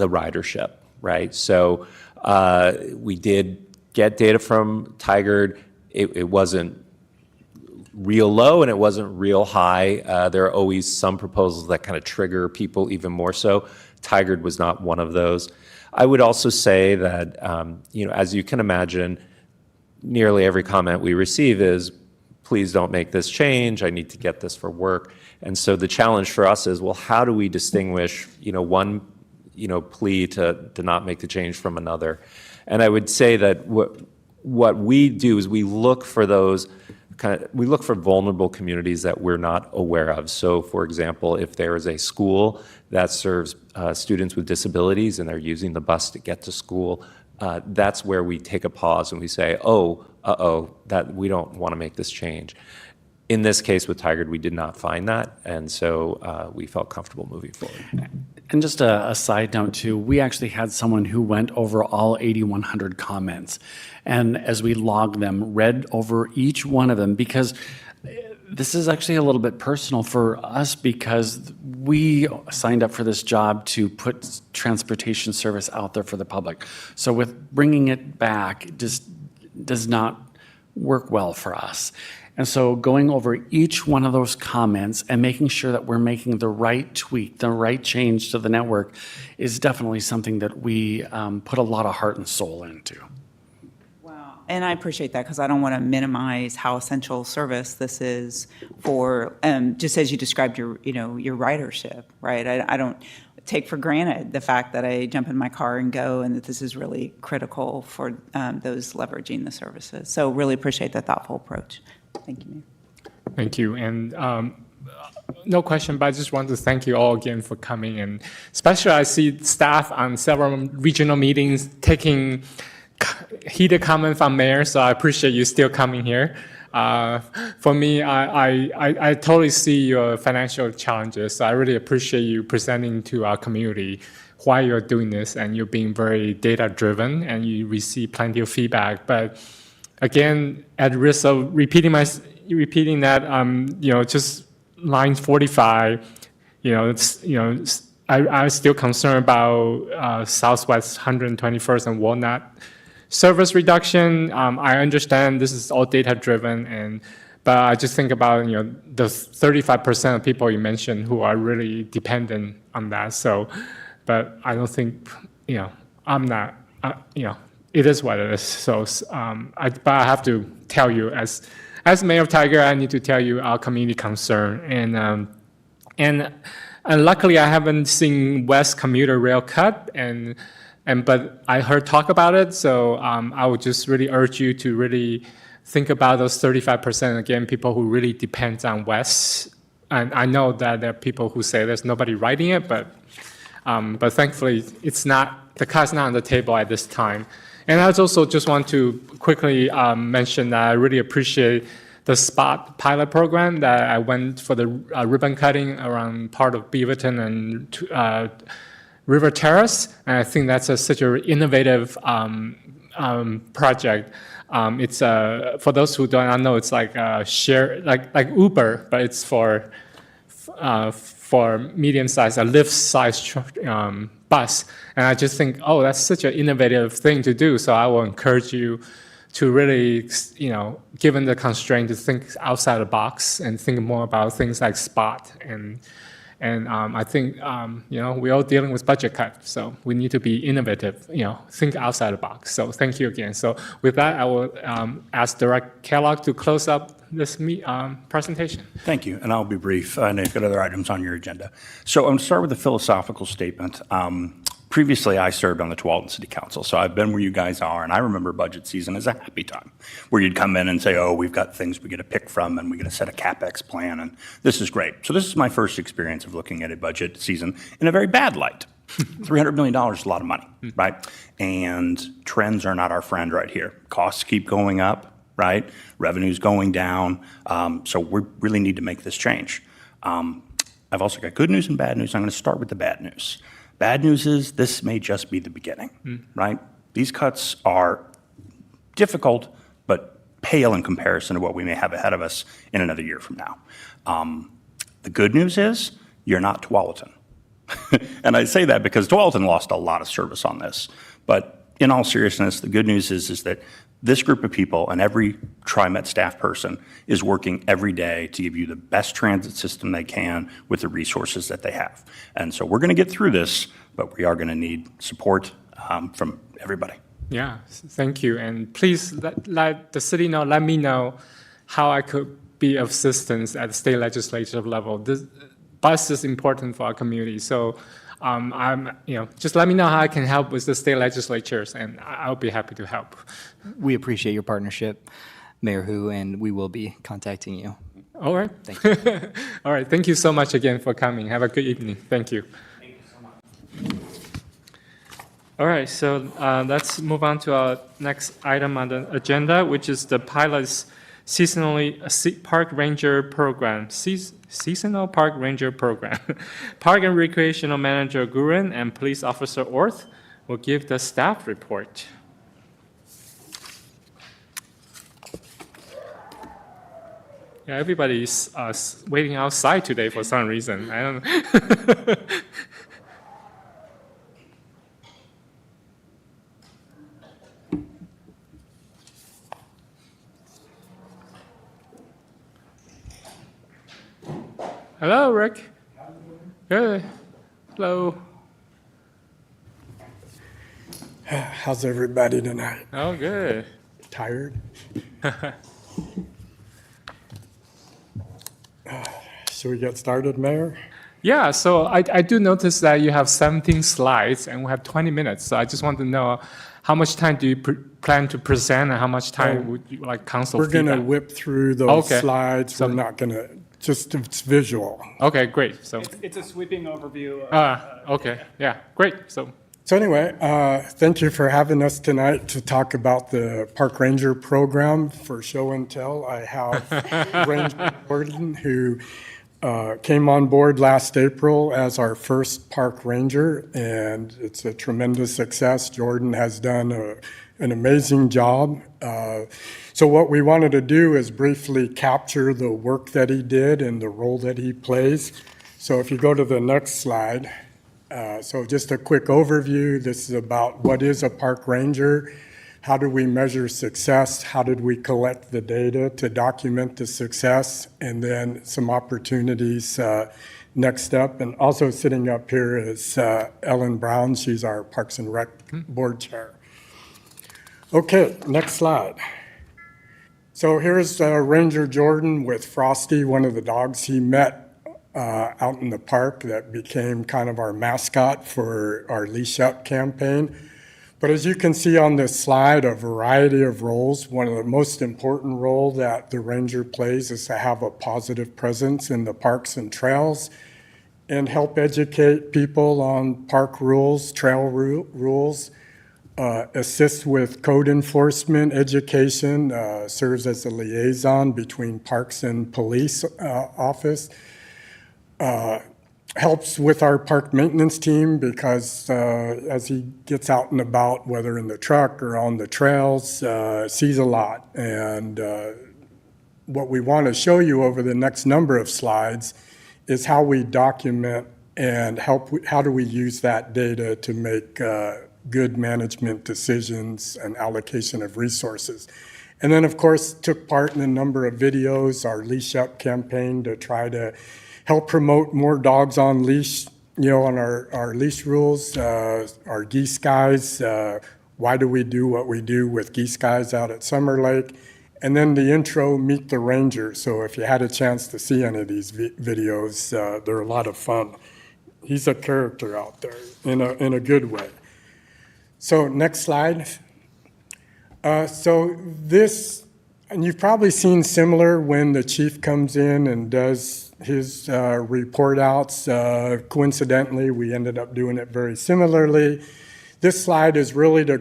ridership, right? So we did get data from Tigard. It wasn't real low and it wasn't real high. There are always some proposals that kind of trigger people even more so. Tigard was not one of those. I would also say that, as you can imagine, nearly every comment we receive is, please don't make this change, I need to get this for work. And so the challenge for us is, well, how do we distinguish, one, plea to not make the change from another? And I would say that what we do is we look for those we look for vulnerable communities that we're not aware of. So, for example, if there is a school that serves students with disabilities and they're using the bus to get to school, that's where we take a pause and we say, that we don't want to make this change. In this case with Tigard, we did not find that, and so we felt comfortable moving forward. And just a side note too, we actually had someone who went over all 8,100 comments, and as we logged them, read over each one of them, because this is actually a little bit personal for us, because we signed up for this job to put transportation service out there for the public. So with bringing it back, it just does not work well for us. And so going over each one of those comments and making sure that we're making the right tweak, the right change to the network is definitely something that we put a lot of heart and soul into. Wow. And I appreciate that, because I don't want to minimize how essential service this is for, just as you described your ridership, right? I don't take for granted the fact that I jump in my car and go, and that this is really critical for those leveraging the services. So really appreciate the thoughtful approach. Thank you, Mayor. Thank you. And no question, but I just want to thank you all again for coming. And especially I see staff on several regional meetings taking heated comment from mayor, so I appreciate you still coming here. For me, I totally see your financial challenges. So I really appreciate you presenting to our community why you're doing this, and you're being very data-driven, and you receive plenty of feedback. But again, at risk of repeating that, just line 45, I'm still concerned about Southwest 121st and Walnut service reduction. I understand this is all data-driven, but I just think about, the 35% of people you mentioned who are really dependent on that. So, but I don't think, I'm not, it is what it is. So, but I have to tell you, as Mayor of Tiger, I need to tell you our community concern. And luckily, I haven't seen West commuter rail cut, but I heard talk about it. So I would just really urge you to really think about those 35%, again, people who really depend on West. And I know that there are people who say there's nobody writing it, but thankfully, the cut's not on the table at this time. And I also just want to quickly mention that I really appreciate the SPOT pilot program that I went for the ribbon cutting around part of Beaverton and River Terrace. And I think that's such an innovative project. It's for those who do not know, it's like share, like Uber, but it's for medium-sized, a Lyft-sized bus. And I just think, that's such an innovative thing to do. So I will encourage you to really, given the constraint, to think outside the box and think more about things like SPOT. And I think, we're all dealing with budget cuts, so we need to be innovative, think outside the box. So thank you again. So with that, I will ask Director Kellogg to close up this presentation. Thank you, and I'll be brief. I know you've got other items on your agenda. So I'm going to start with a philosophical statement. Previously, I served on the Tualatin City Council, so I've been where you guys are, and I remember budget season as a happy time, where you'd come in and say, we've got things we get to pick from, and we get to set a CapEx plan, and this is great. So this is my first experience of looking at a budget season in a very bad light. $300 million is a lot of money, right? And trends are not our friend right here. Costs keep going up, right? Revenue's going down, so we really need to make this change. I've also got good news and bad news. I'm going to start with the bad news. Bad news is this may just be the beginning, right? These cuts are difficult, but pale in comparison to what we may have ahead of us in another year from now. The good news is you're not Tualatin. And I say that because Tualatin lost a lot of service on this. But in all seriousness, the good news is that this group of people and every TriMet staff person is working every day to give you the best transit system they can with the resources that they have. And so we're going to get through this, but we are going to need support from everybody. Yeah, thank you. And please let the city know, let me know how I could be of assistance at the state legislative level. This bus is important for our community. So just let me know how I can help with the state legislatures, and I'll be happy to help. We appreciate your partnership, Mayor Hu, and we will be contacting you. All right. Thank you. All right. Thank you so much again for coming. Have a good evening. Thank you. Thank you so much. All right. So let's move on to our next item on the agenda, which is the pilot's seasonally park ranger program. Seasonal Park Ranger Program. Park and Recreational Manager Guren and Police Officer Orth will give the staff report. Yeah, everybody's waiting outside today for some reason. I don't know. Hello, Rick. Good. Hello. How's everybody tonight? Oh, good. Tired? Should we get started, Mayor? Yeah, so I do notice that you have 17 slides and we have 20 minutes. So I just want to know how much time do you plan to present and how much time would you like council We're going to feedback? whip through those Okay. slides. So- We're not going to, just it's visual. Okay, great. So, It's a sweeping overview. okay, yeah, great. So, anyway, thank you for having us tonight to talk about the Park Ranger program. For show and tell, I have Ranger Gordon, who came on board last April as our first park ranger, and it's a tremendous success. Jordan has done an amazing job. So what we wanted to do is briefly capture the work that he did and the role that he plays. So if you go to the next slide. So just a quick overview. This is about what is a park ranger? How do we measure success? How did we collect the data to document the success? And then some opportunities next step. And also sitting up here is Ellen Brown. She's our Parks and Rec Board Chair. Okay, next slide. So here's Ranger Jordan with Frosty, one of the dogs he met out in the park that became kind of our mascot for our Leash Up campaign. But as you can see on this slide, a variety of roles. One of the most important role that the ranger plays is to have a positive presence in the parks and trails and help educate people on park rules, trail rules, assist with code enforcement education, serves as a liaison between parks and police office, helps with our park maintenance team because as he gets out and about, whether in the truck or on the trails, sees a lot. And what we want to show you over the next number of slides is how we document and how do we use that data to make good management decisions and allocation of resources. And then, of course, took part in a number of videos, our Leash Up campaign to try to help promote more dogs on leash, on our leash rules, our geese guys, why do we do what we do with geese guys out at Summer Lake, and then the intro, Meet the Ranger. So if you had a chance to see any of these videos, they're a lot of fun. He's a character out there in a good way. So next slide. So this, and you've probably seen similar when the chief comes in and does his report outs. Coincidentally, we ended up doing it very similarly. This slide is really to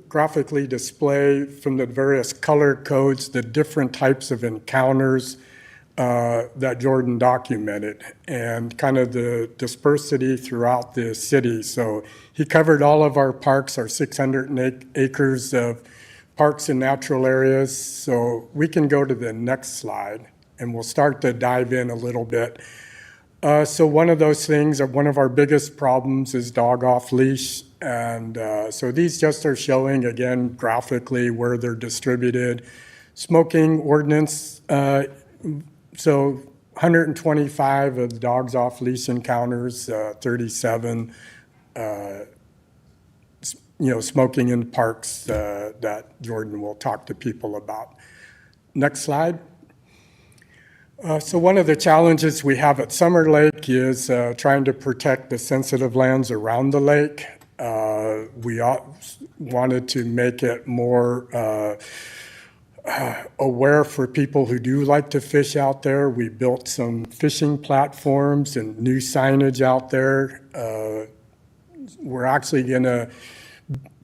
graphically display from the various color codes the different types of encounters that Jordan documented and kind of the dispersity throughout the city. So he covered all of our parks, our 600 acres of parks and natural areas. So we can go to the next slide and we'll start to dive in a little bit. So one of those things, one of our biggest problems is dog off leash. And so these just are showing, again, graphically where they're distributed. Smoking ordinance, so 125 of the dogs off leash encounters, 37, smoking in parks that Jordan will talk to people about. Next slide. So one of the challenges we have at Summer Lake is trying to protect the sensitive lands around the lake. We wanted to make it more aware for people who do like to fish out there. We built some fishing platforms and new signage out there. We're actually going to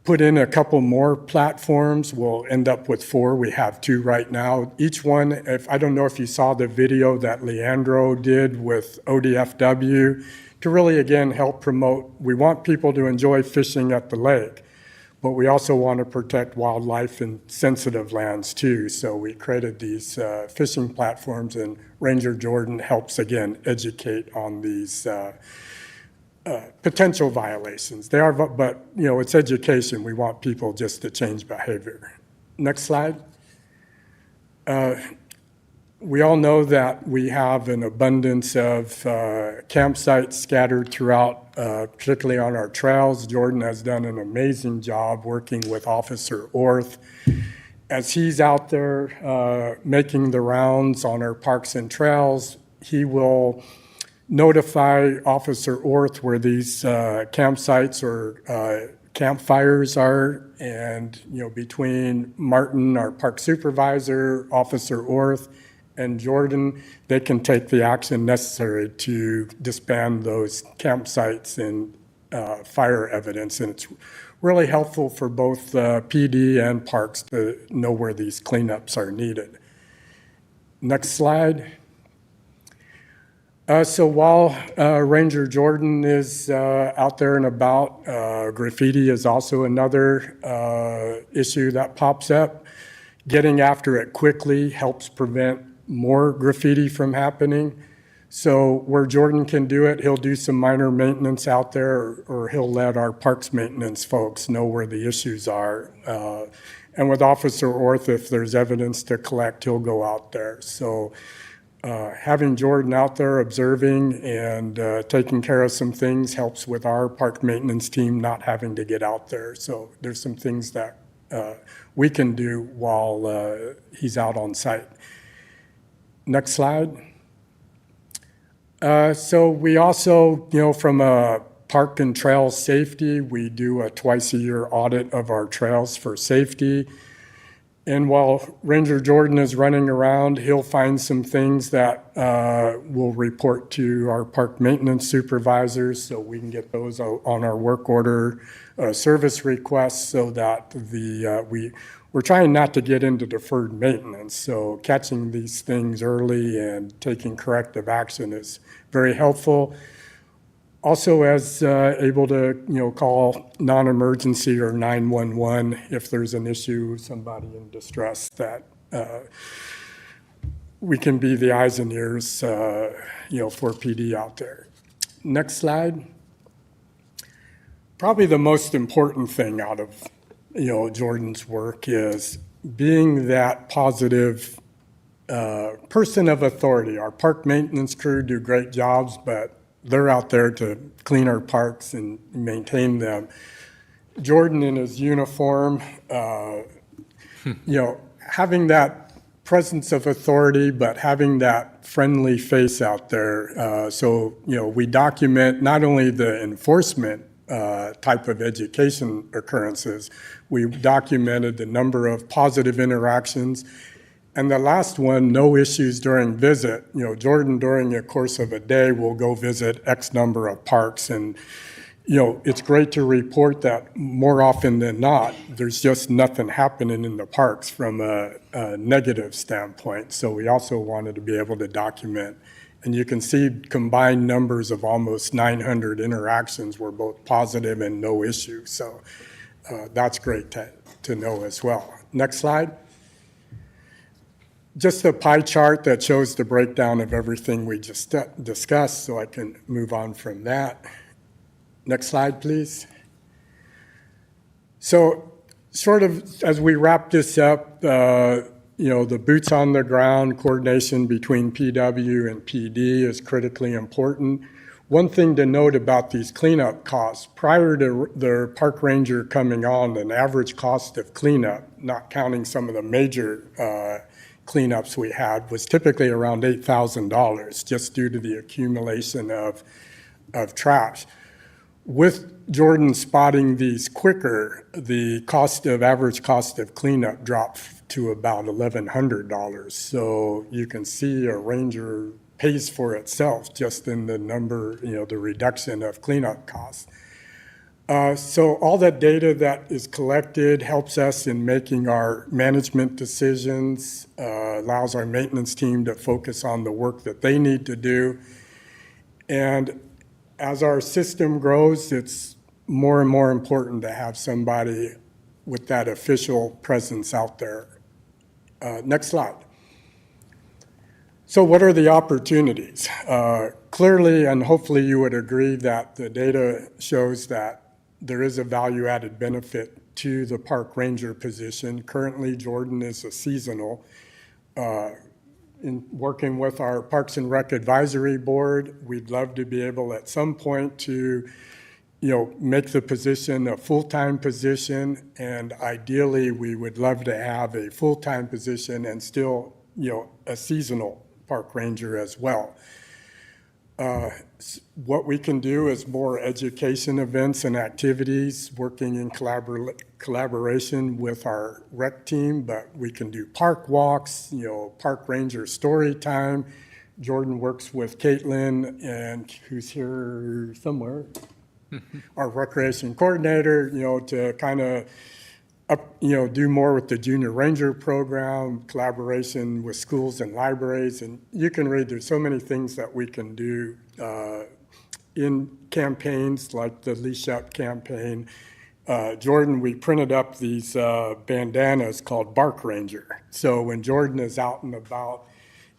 put in a couple more platforms. We'll end up with 4. We have 2 right now. Each one, I don't know if you saw the video that Leandro did with ODFW to really, again, help promote. We want people to enjoy fishing at the lake, but we also want to protect wildlife in sensitive lands too. So we created these fishing platforms, and Ranger Jordan helps, again, educate on these potential violations. They are, but it's education. We want people just to change behavior. Next slide. We all know that we have an abundance of campsites scattered throughout, particularly on our trails. Jordan has done an amazing job working with Officer Orth. As he's out there making the rounds on our parks and trails, he will notify Officer Orth where these campsites or campfires are, and between Martin, our park supervisor, Officer Orth, and Jordan, they can take the action necessary to disband those campsites and fire evidence. And it's really helpful for both PD and parks to know where these cleanups are needed. Next slide. So while Ranger Jordan is out there and about, graffiti is also another issue that pops up. Getting after it quickly helps prevent more graffiti from happening. So where Jordan can do it, he'll do some minor maintenance out there, or he'll let our parks maintenance folks know where the issues are. And with Officer Orth, if there's evidence to collect, he'll go out there. So having Jordan out there observing and taking care of some things helps with our park maintenance team not having to get out there. So there's some things that we can do while he's out on site. Next slide. So we also, from a park and trail safety, we do a twice-a-year audit of our trails for safety. And while Ranger Jordan is running around, he'll find some things that we'll report to our park maintenance supervisors so we can get those on our work order service requests, so that we're trying not to get into deferred maintenance. So catching these things early and taking corrective action is very helpful. Also, as able to call non-emergency or 911 if there's an issue, somebody in distress, that we can be the eyes and ears for PD out there. Next slide. Probably the most important thing out of Jordan's work is being that positive person of authority. Our park maintenance crew do great jobs, but they're out there to clean our parks and maintain them. Jordan in his uniform, having that presence of authority, but having that friendly face out there. So we document not only the enforcement type of education occurrences, we documented the number of positive interactions. And the last one, no issues during visit. Jordan, during the course of a day, will go visit X number of parks. And, it's great to report that more often than not, there's just nothing happening in the parks from a negative standpoint. So we also wanted to be able to document. And you can see combined numbers of almost 900 interactions were both positive and no issue. So that's great to know as well. Next slide. Just a pie chart that shows the breakdown of everything we just discussed, so I can move on from that. Next slide, please. So sort of as we wrap this up, the boots on the ground coordination between PW and PD is critically important. One thing to note about these cleanup costs, prior to the park ranger coming on, an average cost of cleanup, not counting some of the major cleanups we had, was typically around $8,000, just due to the accumulation of trash. With Jordan spotting these quicker, the average cost of cleanup dropped to about $1,100. So you can see a ranger pays for itself just in the number, the reduction of cleanup costs. So all that data that is collected helps us in making our management decisions, allows our maintenance team to focus on the work that they need to do. And as our system grows, it's more and more important to have somebody with that official presence out there. Next slide. So what are the opportunities? Clearly, and hopefully you would agree, that the data shows that there is a value-added benefit to the park ranger position. Currently, Jordan is a seasonal. In working with our Parks and Rec Advisory Board, we'd love to be able at some point to, make the position a full-time position, and ideally, we would love to have a full-time position and still, a seasonal park ranger as well. What we can do is more education events and activities, working in collaboration with our rec team, but we can do park walks, park ranger story time. Jordan works with Caitlin, and who's here somewhere, our recreation coordinator, to kind of do more with the Junior Ranger program, collaboration with schools and libraries. And you can read, there's so many things that we can do in campaigns like the Leash Up campaign. Jordan, we printed up these bandanas called Bark Ranger. So when Jordan is out and about,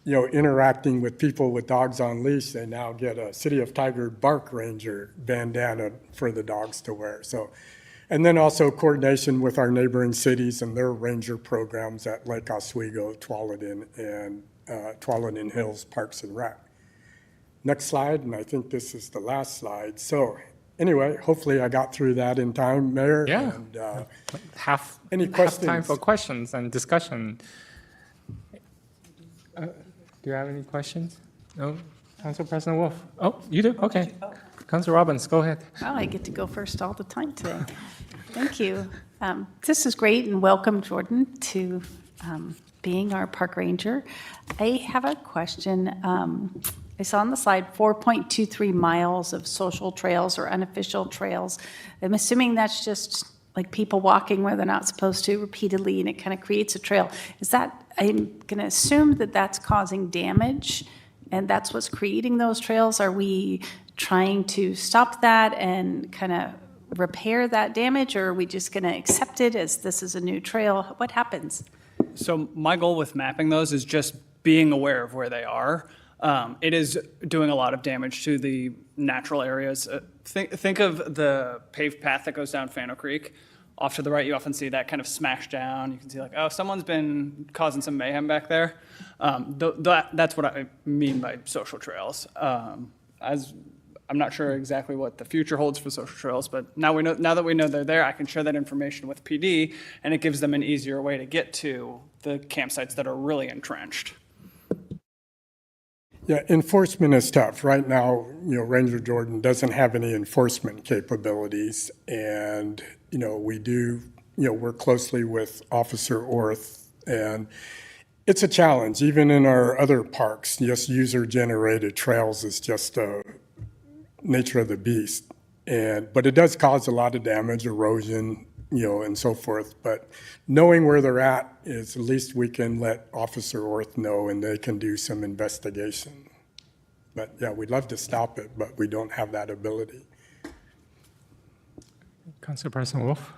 interacting with people with dogs on leash, they now get a City of Tigard Bark Ranger bandana for the dogs to wear. So, and then also coordination with our neighboring cities and their ranger programs at Lake Oswego, Tualatin, and Tualatin Hills Parks and Rec. Next slide, and I think this is the last slide. So anyway, hopefully I got through that in time, Mayor. Yeah. And, Any questions? time for questions and discussion. Do you have any questions? No? Council President Wolf? Oh, you do? Okay. Council Robbins, go ahead. Well, I get to go first all the time today. Thank you. This is great, and welcome, Jordan, to being our park ranger. I have a question. I saw on the slide 4.23 miles of social trails or unofficial trails. I'm assuming that's just like people walking where they're not supposed to repeatedly, and it kind of creates a trail. Is that, I'm going to assume that that's causing damage, and that's what's creating those trails? Are we trying to stop that and kind of repair that damage, or are we just going to accept it as this is a new trail? What happens? So my goal with mapping those is just being aware of where they are. It is doing a lot of damage to the natural areas. Think of the paved path that goes down Fano Creek. Off to the right, you often see that kind of smashed down. You can see like, oh, someone's been causing some mayhem back there. That's what I mean by social trails. As I'm not sure exactly what the future holds for social trails, but now that we know they're there, I can share that information with PD, and it gives them an easier way to get to the campsites that are really entrenched. Yeah, enforcement is tough. Right now, Ranger Jordan doesn't have any enforcement capabilities. And, we do, work closely with Officer Orth. And it's a challenge. Even in our other parks, just user-generated trails is just a nature of the beast. But it does cause a lot of damage, erosion, and so forth. But knowing where they're at is at least we can let Officer Orth know, and they can do some investigation. But yeah, we'd love to stop it, but we don't have that ability. Council President Wolf?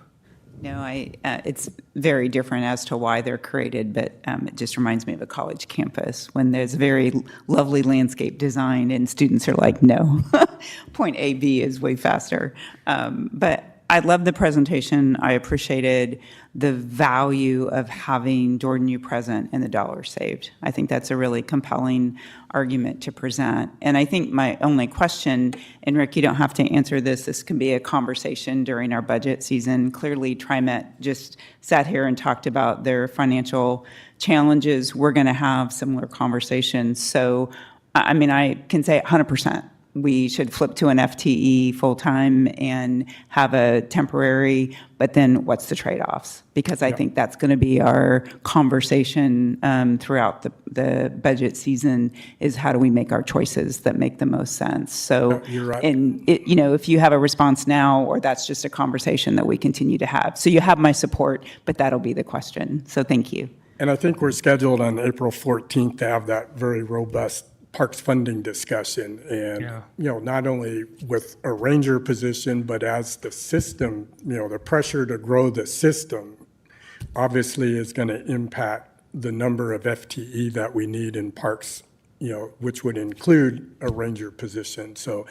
No, it's very different as to why they're created, but it just reminds me of a college campus when there's very lovely landscape design and students are like, no, point A, B is way faster. But I love the presentation. I appreciated the value of having Jordan U present and the dollars saved. I think that's a really compelling argument to present. And I think my only question, and Rick, you don't have to answer this can be a conversation during our budget season. Clearly, TriMet just sat here and talked about their financial challenges. We're going to have similar conversations. So, I mean, I can say 100%. We should flip to an FTE full-time and have a temporary, but then what's the trade-offs? Because I think that's going to be our conversation throughout the budget season is how do we make our choices that make the most sense? So, you're right. And if you have a response now, or that's just a conversation that we continue to have. So you have my support, but that'll be the question. So thank you. And I think we're scheduled on April 14th to have that very robust parks funding discussion, and not only with a ranger position, but as the system, the pressure to grow the system obviously is going to impact the number of FTE that we need in parks, which would include a ranger position. So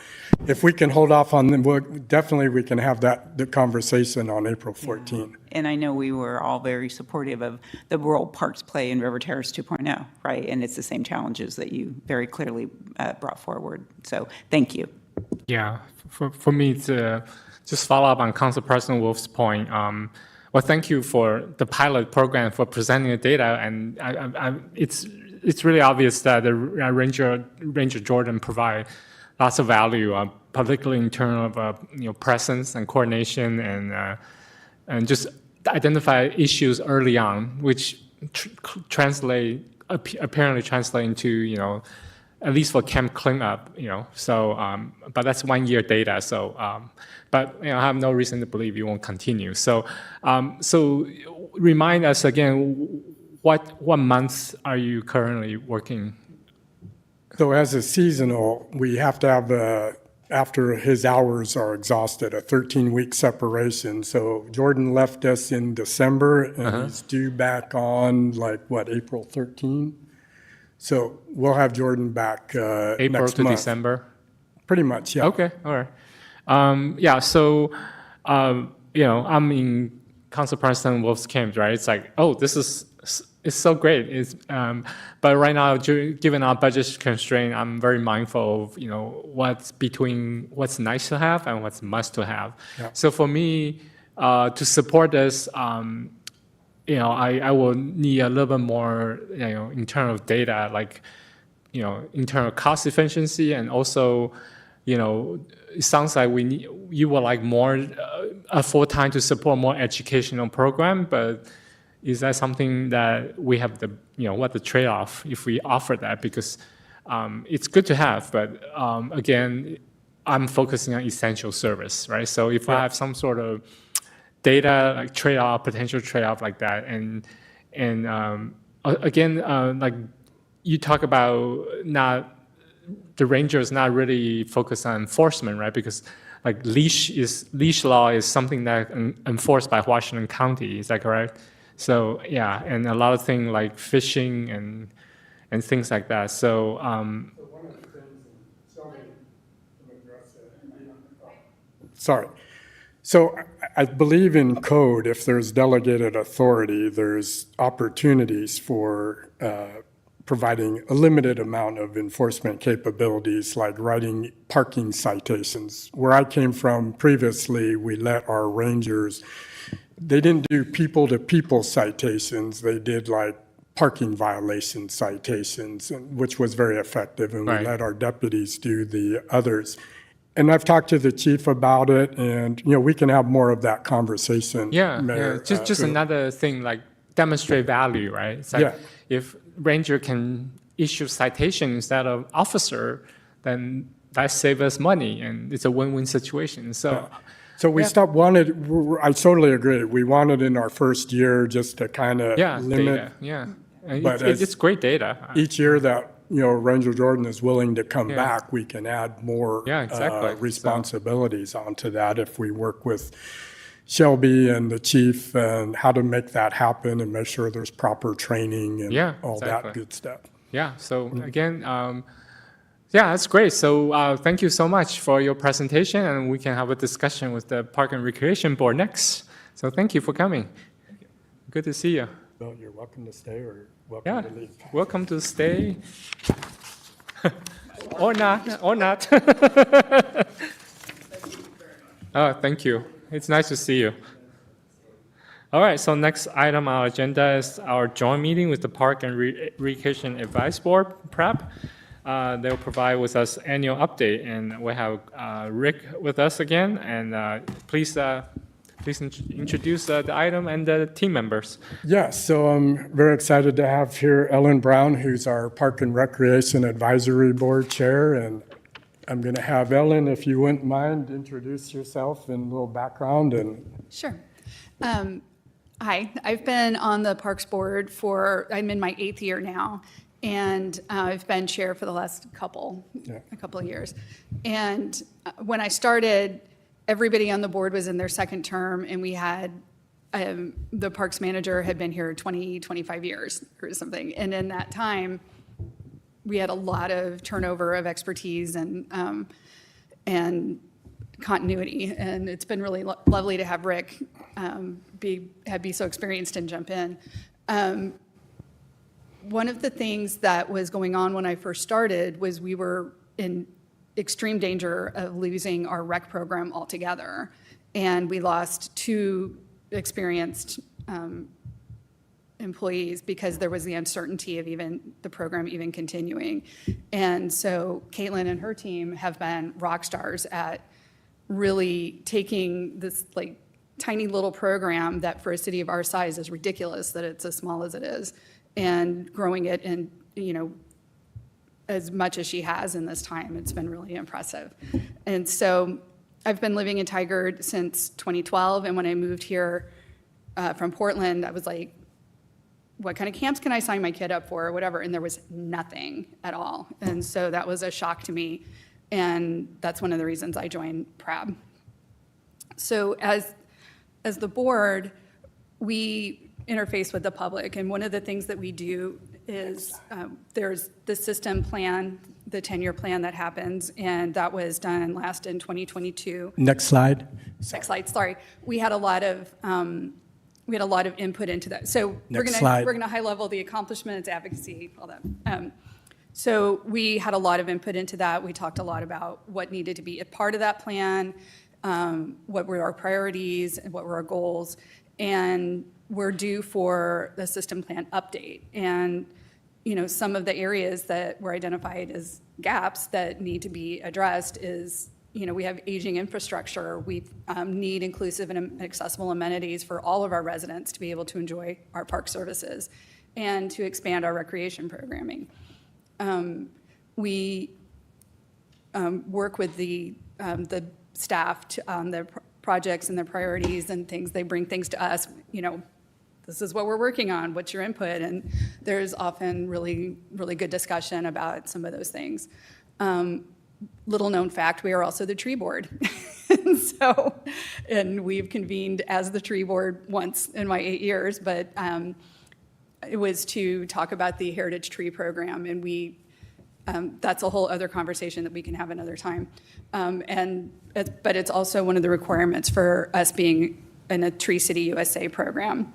if we can hold off on them, definitely we can have the conversation on April 14th. And I know we were all very supportive of the role parks play in River Terrace 2.0, right? And it's the same challenges that you very clearly brought forward. So thank you. Yeah, for me to just follow up on Council President Wolf's point. Well, thank you for the pilot program for presenting the data, and it's really obvious that the Ranger Jordan provide lots of value, particularly in terms of presence and coordination, and just identify issues early on, which apparently translate into at least for camp cleanup. So but that's 1 year data. So but I have no reason to believe you won't continue. So so remind us again. What months are you currently working? So as a seasonal, we have to have, after his hours are exhausted, a 13-week separation. So Jordan left us in December, and he's due back on April 13. So we'll have Jordan back April next to month. December? Pretty much, yeah. Okay, all right. Yeah, so, I'm in Council President Wolf's camp, right? It's like, oh, this is, it's so great. But right now, given our budget constraint, I'm very mindful of, what's between what's nice to have and what's must to have. Yeah. So for me, to support this, I will need a little bit more, internal data, like, internal cost efficiency, and also, it sounds like you would like more, a full time to support more educational program, but is that something that we have what the trade-off if we offer that? Because it's good to have, but again, I'm focusing on essential service, right? So if I have some sort of data like trade-off, potential trade-off like that, and again, like you talk about the rangers not really focused on enforcement, right? Because like leash law is something that enforced by Washington County. Is that correct? So yeah, and a lot of things like fishing and things like that. So Sorry. So I believe in code, if there's delegated authority, there's opportunities for providing a limited amount of enforcement capabilities, like writing parking citations. Where I came from previously, we let our rangers, they didn't do people-to-people citations, they did like parking violation citations, which was very effective, and we let our deputies do the others. And I've talked to the chief about it, and we can have more of that conversation. Mayor. Just another thing, like demonstrate value, right? It's like if ranger can issue citation instead of officer, then that saves us money, and it's a win-win situation. So. So we I totally agree. We wanted in our first year just to kind of limit. Data, But it's great data. Each year that, Ranger Jordan is willing to come back, we can add more responsibilities onto that if we work with Shelby and the chief and how to make that happen and make sure there's proper training and all that good stuff. Yeah, so again, that's great. So thank you so much for your presentation, and we can have a discussion with the Park and Recreation Board next. So thank you for coming. Good to see you. Well, you're welcome to stay or welcome to leave. Welcome to stay. or not. Oh, thank you. It's nice to see you. All right, so next item on our agenda is our joint meeting with the Park and Recreation Advice Board, PREP. They'll provide with us annual update, and we have Rick with us again. And please introduce the item and the team members. Yes, so I'm very excited to have here Ellen Brown, who's our Park and Recreation Advisory Board Chair. And I'm going to have Ellen, if you wouldn't mind, introduce yourself and a little background. Sure. Hi, I've been on the Parks Board I'm in my 8th year now. And I've been chair for the last couple of years. And when I started, everybody on the board was in their second term, and we had the parks manager had been here 20, 25 years or something. And in that time, we had a lot of turnover of expertise and continuity. And it's been really lovely to have Rick be so experienced and jump in. One of the things that was going on when I first started was we were in extreme danger of losing our rec program altogether. And we lost 2 experienced employees because there was the uncertainty of the program even continuing. And so Caitlin and her team have been rock stars at really taking this like tiny little program that for a city of our size is ridiculous that it's as small as it is, and growing it in, as much as she has in this time. It's been really impressive. And so I've been living in Tigard since 2012, and when I moved here from Portland, I was like, what kind of camps can I sign my kid up for or whatever? And there was nothing at all. And so that was a shock to me, and that's one of the reasons I joined PRAB. So as the board, we interface with the public, and one of the things that we do is there's the system plan, the 10-year plan that happens, and that was done last in 2022. Next slide. Next slide, sorry. We had a lot of input into that. So Next slide. we're gonna high level the accomplishments, advocacy, all that. So we had a lot of input into that. We talked a lot about what needed to be a part of that plan, what were our priorities, and what were our goals. And we're due for the system plan update. And, some of the areas that were identified as gaps that need to be addressed is, we have aging infrastructure. We need inclusive and accessible amenities for all of our residents to be able to enjoy our park services and to expand our recreation programming. We work with the staff on the projects and the priorities and things. They bring things to us, this is what we're working on, what's your input? And there's often really, really good discussion about some of those things. Little known fact, we are also the tree board. and we've convened as the tree board once in my 8 years, but it was to talk about the Heritage Tree Program, and that's a whole other conversation that we can have another time. But it's also one of the requirements for us being in a Tree City USA program.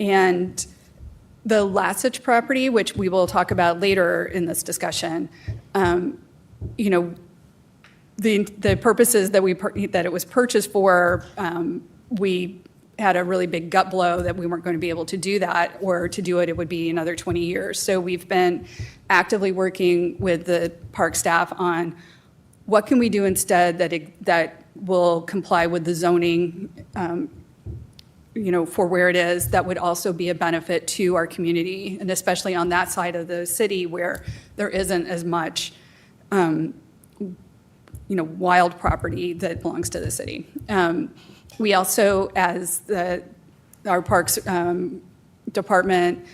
And the Lasich property, which we will talk about later in this discussion, the purposes that it was purchased for, we had a really big gut blow that we weren't going to be able to do that, or to do it, it would be another 20 years. So we've been actively working with the park staff on what can we do instead that will comply with the zoning, for where it is, that would also be a benefit to our community, and especially on that side of the city where there isn't as much, wild property that belongs to the city. We also, as our Parks Department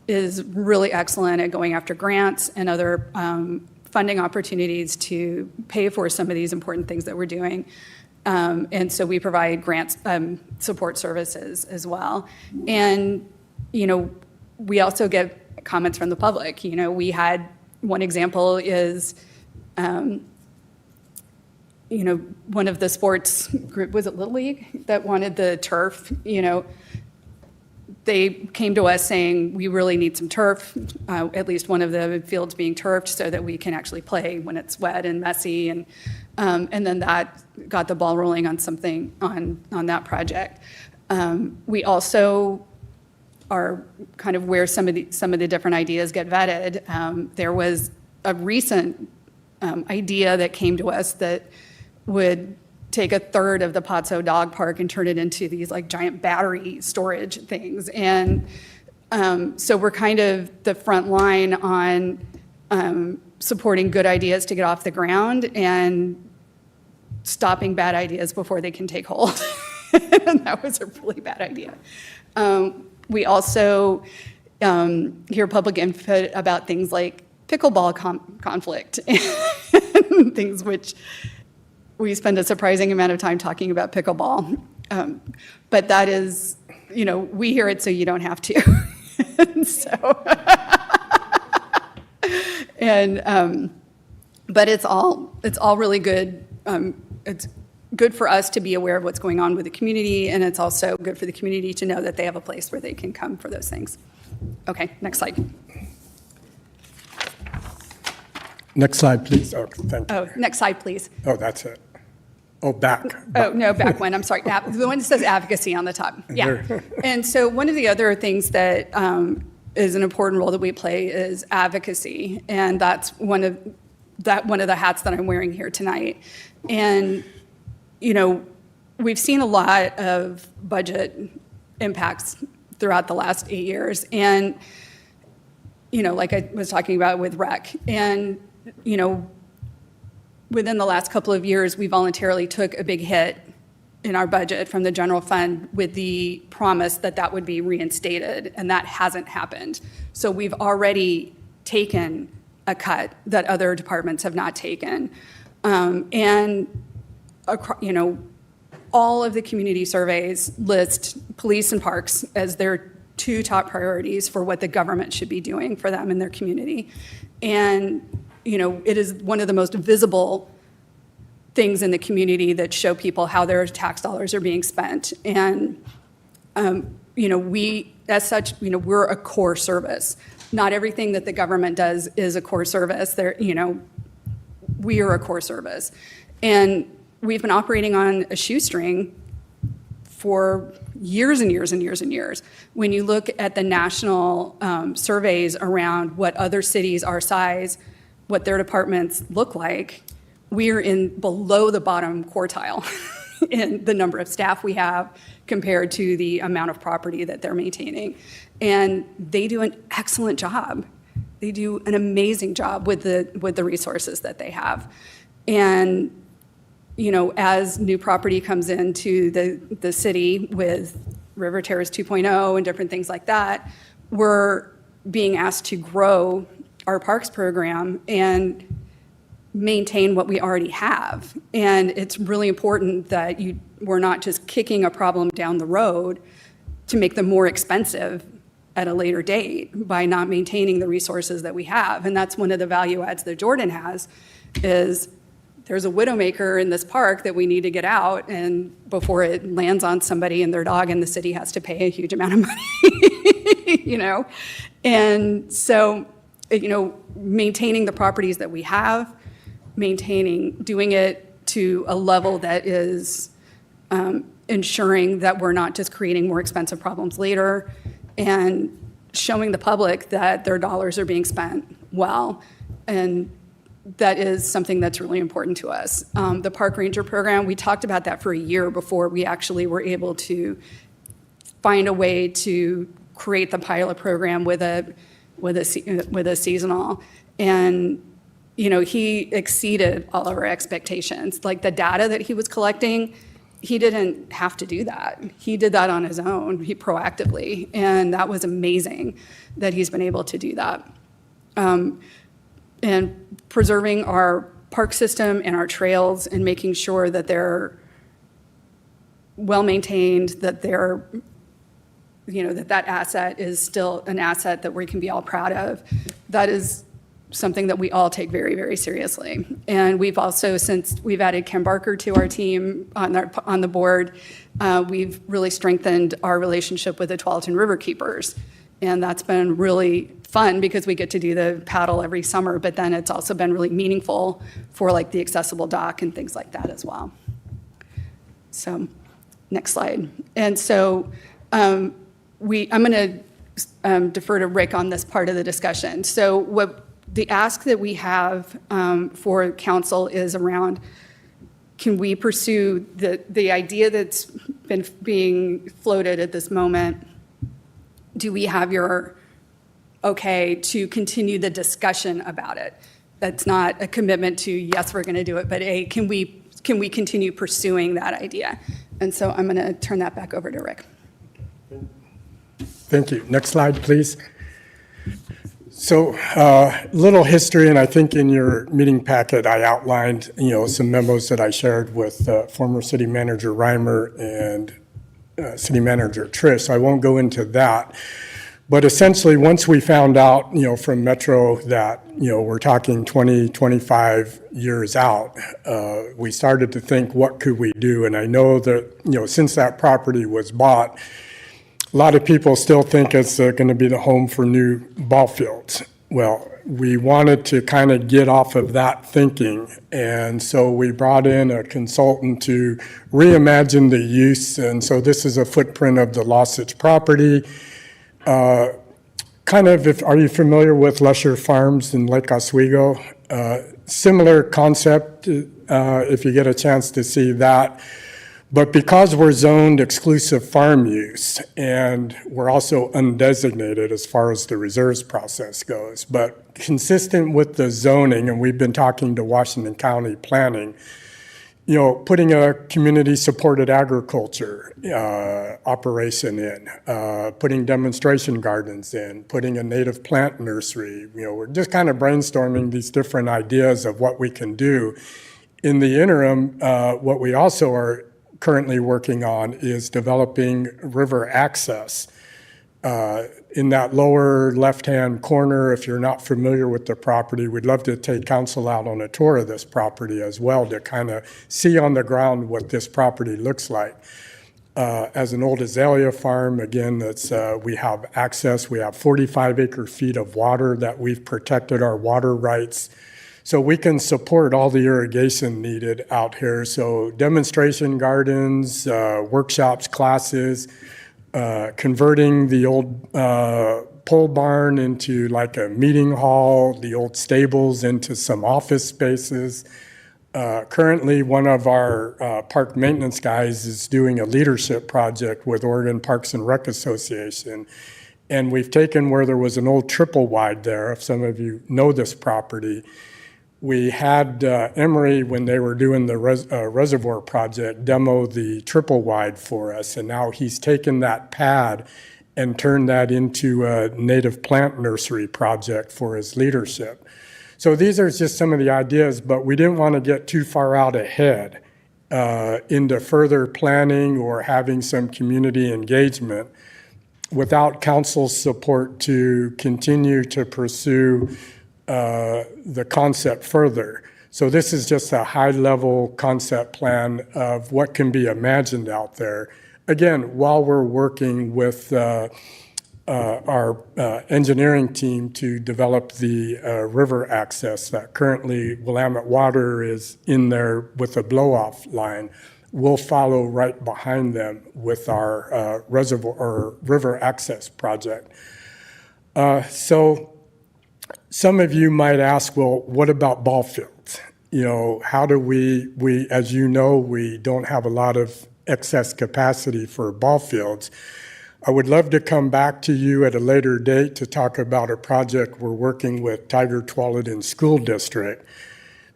is really excellent at going after grants and other funding opportunities to pay for some of these important things that we're doing. And so we provide grants, support services as well. And, we also get comments from the public. We had one example is, one of the sports group, was it Little League, that wanted the turf? They came to us saying, we really need some turf, at least one of the fields being turfed so that we can actually play when it's wet and messy. And then that got the ball rolling on something on that project. We also are kind of where some of the different ideas get vetted. There was a recent idea that came to us that would take a third of the Potso Dog Park and turn it into these like giant battery storage things. And so we're kind of the front line on supporting good ideas to get off the ground and stopping bad ideas before they can take hold. And that was a really bad idea. We also hear public input about things like pickleball conflict and things which we spend a surprising amount of time talking about pickleball. But that is, we hear it so you don't have to. But it's all really good. It's good for us to be aware of what's going on with the community, and it's also good for the community to know that they have a place where they can come for those things. Okay, next slide. Next slide, please. Oh, thank you. Oh, next slide, please. Oh, that's it. Oh, back. Oh, no, back one. I'm sorry. The one that says advocacy on the top. Yeah. And so one of the other things that is an important role that we play is advocacy, and that's one of the hats that I'm wearing here tonight. And we've seen a lot of budget impacts throughout the last 8 years, and like I was talking about with rec, and within the last couple of years, we voluntarily took a big hit in our budget from the general fund with the promise that that would be reinstated, and that hasn't happened. So we've already taken a cut that other departments have not taken. All of the community surveys list police and parks as their two top priorities for what the government should be doing for them and their community. And, it is one of the most visible things in the community that show people how their tax dollars are being spent. And, we, as such, we're a core service. Not everything that the government does is a core service. We are a core service. And we've been operating on a shoestring for years and years and years and years. When you look at the national surveys around what other cities our size, what their departments look like, we're in below the bottom quartile in the number of staff we have compared to the amount of property that they're maintaining. And they do an excellent job. They do an amazing job with the resources that they have. And as new property comes into the city with River Terrace 2.0 and different things like that, we're being asked to grow our parks program and maintain what we already have. And it's really important that we're not just kicking a problem down the road to make them more expensive at a later date by not maintaining the resources that we have. And that's one of the value adds that Jordan has, is there's a widowmaker in this park that we need to get out, and before it lands on somebody and their dog, and the city has to pay a huge amount of money, And so, maintaining the properties that we have, doing it to a level that is ensuring that we're not just creating more expensive problems later, and showing the public that their dollars are being spent well. And that is something that's really important to us. The Park Ranger program, we talked about that for a year before we actually were able to find a way to create the pilot program with a seasonal. And he exceeded all of our expectations. Like the data that he was collecting, he didn't have to do that. He did that on his own, proactively. And that was amazing that he's been able to do that. And preserving our park system and our trails and making sure that they're well-maintained, that they're, that asset is still an asset that we can be all proud of. That is something that we all take very, very seriously. And we've also, since we've added Ken Barker to our team on the board, we've really strengthened our relationship with the Tualatin River Keepers. And that's been really fun because we get to do the paddle every summer, but then it's also been really meaningful for like the accessible dock and things like that as well. So next slide. And so I'm going to defer to Rick on this part of the discussion. So what the ask that we have for council is around, can we pursue the idea that's been being floated at this moment? Do we have your okay to continue the discussion about it? That's not a commitment to, yes, we're going to do it, but can we continue pursuing that idea? And so I'm going to turn that back over to Rick. Thank you. Next slide, please. So little history, and I think in your meeting packet, I outlined, some memos that I shared with former City Manager Reimer and City Manager Trish. So I won't go into that. But essentially, once we found out, from Metro that, we're talking 20, 25 years out, we started to think, what could we do? And I know that, since that property was bought, a lot of people still think it's going to be the home for new ball fields. Well, we wanted to kind of get off of that thinking. And so we brought in a consultant to reimagine the use. And so this is a footprint of the Losich property. Are you familiar with Lusher Farms in Lake Oswego? Similar concept, if you get a chance to see that. But because we're zoned exclusive farm use, and we're also undesignated as far as the reserves process goes, but consistent with the zoning, and we've been talking to Washington County Planning, putting a community-supported agriculture operation in, putting demonstration gardens in, putting a native plant nursery. We're just kind of brainstorming these different ideas of what we can do. In the interim, what we also are currently working on is developing river access In that lower left-hand corner, if you're not familiar with the property, we'd love to take council out on a tour of this property as well to kind of see on the ground what this property looks like. As an old azalea farm, again, we have access. We have 45 acre-feet of water that we've protected our water rights. So we can support all the irrigation needed out here. So demonstration gardens, workshops, classes, converting the old pole barn into like a meeting hall, the old stables into some office spaces. Currently, one of our park maintenance guys is doing a leadership project with Oregon Parks and Rec Association. And we've taken where there was an old triple wide there, if some of you know this property. We had Emory, when they were doing the reservoir project, demo the triple wide for us. And now he's taken that pad and turned that into a native plant nursery project for his leadership. So these are just some of the ideas, but we didn't want to get too far out ahead into further planning or having some community engagement without council's support to continue to pursue the concept further. So this is just a high-level concept plan of what can be imagined out there. Again, while we're working with our engineering team to develop the river access that currently Willamette Water is in there with a blow-off line. We'll follow right behind them with our reservoir or river access project. So some of you might ask, well, what about ball fields? You know, how do we, as you know, we don't have a lot of excess capacity for ball fields. I would love to come back to you at a later date to talk about a project we're working with Tigard-Tualatin School District.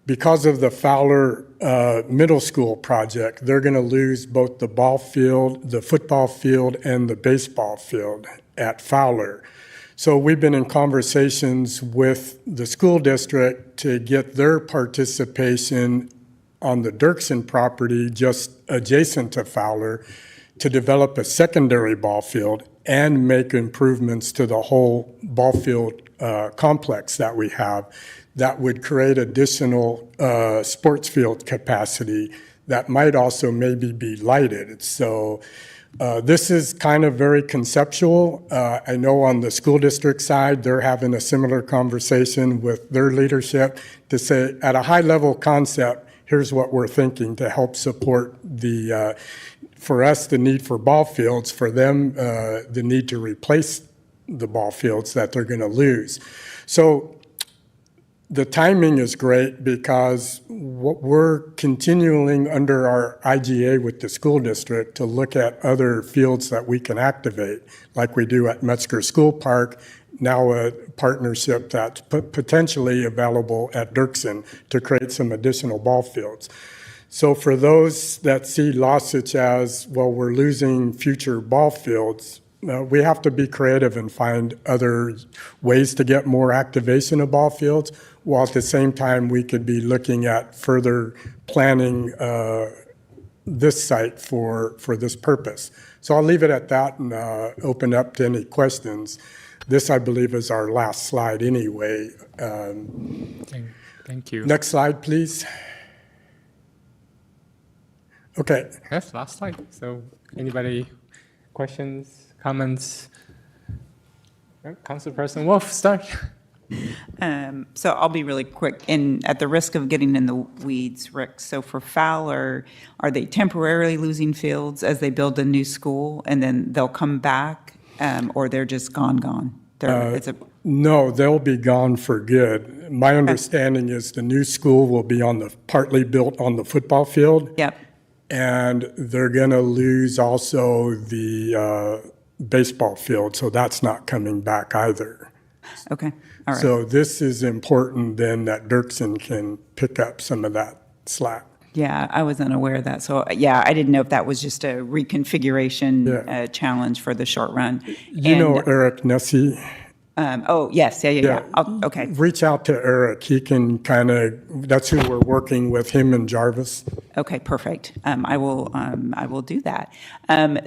Because of the Fowler Middle School project, they're going to lose both the ball field, the football field, and the baseball field at Fowler. So we've been in conversations with the school district to get their participation on the Dirksen property just adjacent to Fowler to develop a secondary ball field and make improvements to the whole ball field complex that we have that would create additional sports field capacity that might also maybe be lighted. So this is kind of very conceptual. I know on the school district side, they're having a similar conversation with their leadership to say, at a high level concept, here's what we're thinking to help support the, for us, the need for ball fields, for them, the need to replace the ball fields that they're going to lose. So the timing is great because what we're continuing under our IGA with the school district to look at other fields that we can activate, like we do at Metzger School Park, now a partnership that's potentially available at Dirksen to create some additional ball fields. So for those that see Lossich as, well, we're losing future ball fields, we have to be creative and find other ways to get more activation of ball fields, while at the same time we could be looking at further planning this site for this purpose. So I'll leave it at that and open up to any questions. This, I believe, is our last slide anyway. Thank you. Next slide, please. Okay. Yes, last slide. So anybody, questions, comments? Councilperson Wolf, start. So I'll be really quick, and at the risk of getting in the weeds, Rick, so for Fowler, are they temporarily losing fields as they build a new school, and then they'll come back, or they're just gone? No, they'll be gone for good. My understanding is the new school will be partly built on the football field. Yep. And they're going to lose also the baseball field, so that's not coming back either. Okay. All right. So this is important then that Dirksen can pick up some of that slack. Yeah, I was unaware of that. So yeah, I didn't know if that was just a reconfiguration challenge for the short run. You know Eric Nessie? Oh, yes. Yeah. Okay. Reach out to Eric. He can that's who we're working with, him and Jarvis. Okay, perfect. I will do that.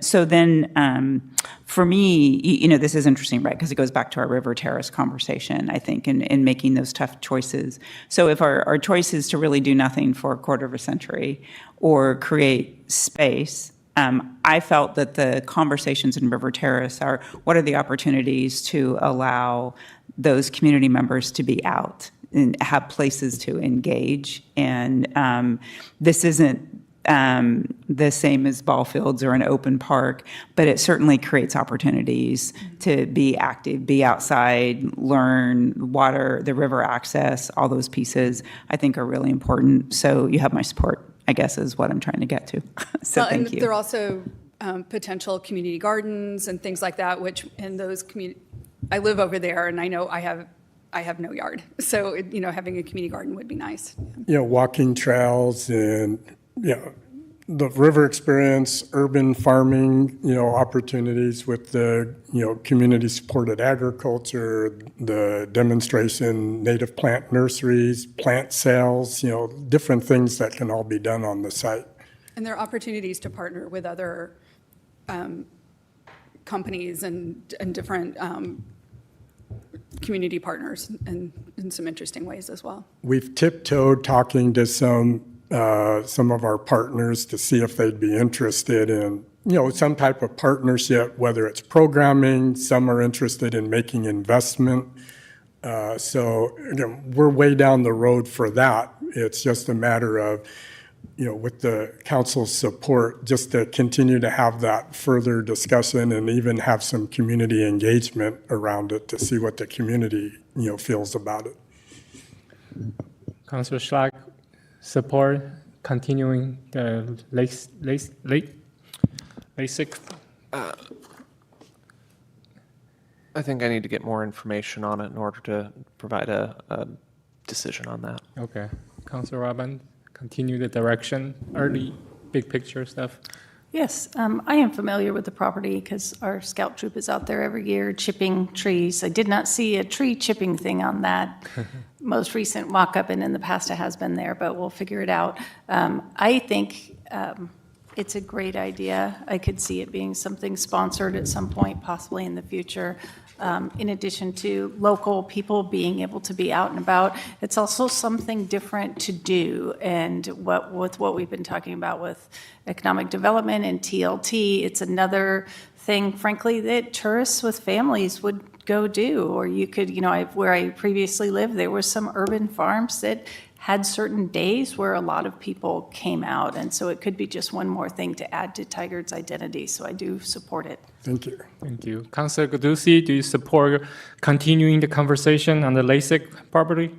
So then for me, this is interesting, right? Because it goes back to our River Terrace conversation, I think, in making those tough choices. So if our choice is to really do nothing for a quarter of a century or create space, I felt that the conversations in River Terrace are, what are the opportunities to allow those community members to be out and have places to engage? And this isn't the same as ball fields or an open park, but it certainly creates opportunities to be active, be outside, learn, water, the river access, all those pieces I think are really important. So you have my support, I guess, is what I'm trying to get to. So Well, thank and you. there are also potential community gardens and things like that, which in those I live over there, and I know I have no yard. So, having a community garden would be nice. Walking trails and, the river experience, urban farming, opportunities with the, community-supported agriculture, the demonstration, native plant nurseries, plant sales, different things that can all be done on the site. And there are opportunities to partner with other companies and different community partners in some interesting ways as well. We've tiptoed talking to some of our partners to see if they'd be interested in, some type of partnership, whether it's programming, some are interested in making investment. So, we're way down the road for that. It's just a matter of, with the council's support, just to continue to have that further discussion and even have some community engagement around it to see what the community, feels about it. Councilor Schlag, support continuing the LASIK? I think I need to get more information on it in order to provide a decision on that. Okay. Councilor Robin, continue the direction, early, big picture stuff. Yes, I am familiar with the property because our scout troop is out there every year chipping trees. I did not see a tree chipping thing on that most recent walk-up, and in the past it has been there, but we'll figure it out. I think it's a great idea. I could see it being something sponsored at some point, possibly in the future. In addition to local people being able to be out and about, it's also something different to do. And with what we've been talking about with economic development and TLT, it's another thing, frankly, that tourists with families would go do. Or you could, where I previously lived, there were some urban farms that had certain days where a lot of people came out. And so it could be just one more thing to add to Tigard's identity. So I do support it. Thank you. Thank you. Councilor Gudusi, do you support continuing the conversation on the LASIK property?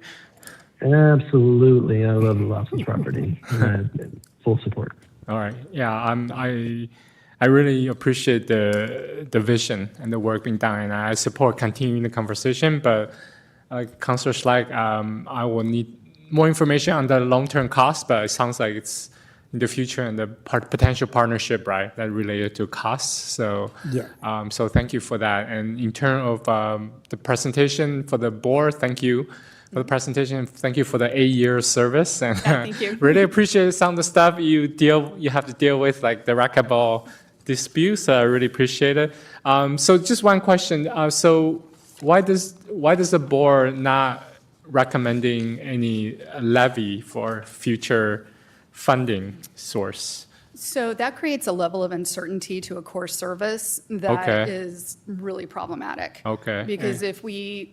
Absolutely. I love the Lawson's property. Full support. All right. Yeah, I really appreciate the vision and the work being done, and I support continuing the conversation. But Councilor Schlag, I will need more information on the long-term cost, but it sounds like it's in the future and the potential partnership, right, that related to costs. So, yeah. So thank you for that. And in terms of the presentation for the board, thank you for the presentation. Thank you for the 8-year service, and thank you. really appreciate some of the stuff you have to deal with, like the racquetball disputes. I really appreciate it. So just one question. So why does the board not recommending any levy for future funding source? So that creates a level of uncertainty to a core service that is really problematic. Okay. Because if we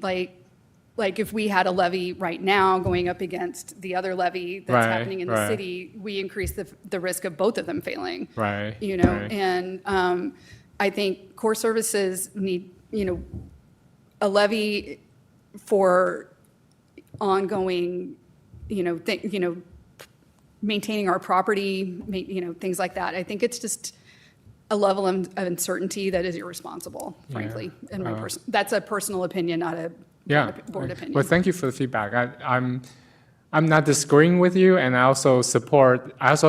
if we had a levy right now going up against the other levy that's happening in the city, we increase the risk of both of them failing. Right. And I think core services need, a levy for ongoing, maintaining our property, things like that. I think it's just a level of uncertainty that is irresponsible, frankly. In my that's a personal opinion, not a board opinion. Well, thank you for the feedback. I'm not disagreeing with you, and I also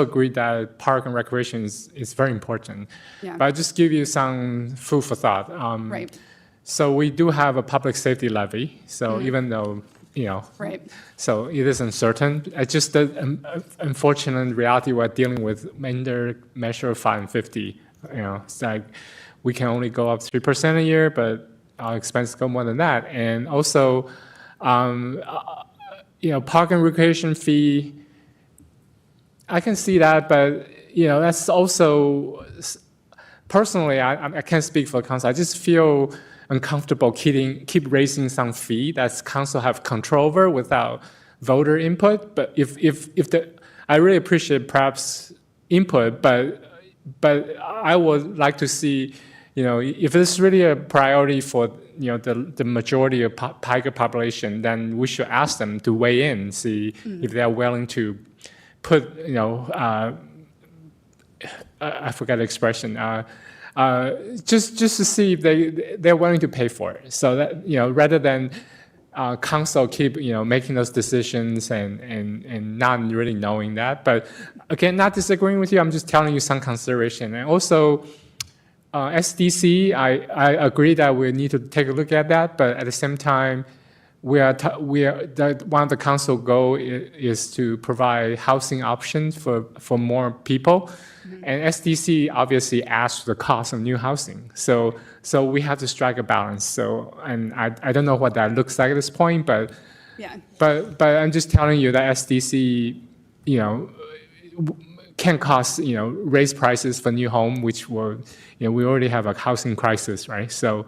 agree that park and recreation is very important. Yeah. But I'll just give you some food for thought. Right. So we do have a public safety levy. So even though, Right. So it is uncertain. It's just the unfortunate reality we're dealing with under Measure 550 It's like we can only go up 3% a year, but our expenses go more than that. And also, park and recreation fee, I can see that, but, that's also, personally, I can't speak for council. I just feel uncomfortable keep raising some fee that council have control over without voter input. But I really appreciate perhaps input, but I would like to see, if it's really a priority for, the majority of tiger population, then we should ask them to weigh in, see if they're willing to put, I forgot the expression, just to see if they're willing to pay for it. So that, rather than council keep, making those decisions and not really knowing that. But again, not disagreeing with you, I'm just telling you some consideration. And also, SDC, I agree that we need to take a look at that, but at the same time, one of the council goal is to provide housing options for more people. And SDC obviously adds to the cost of new housing. So we have to strike a balance. So, and I don't know what that looks like at this point, but I'm just telling you that SDC, can cost, raise prices for new home, which will, we already have a housing crisis, right? So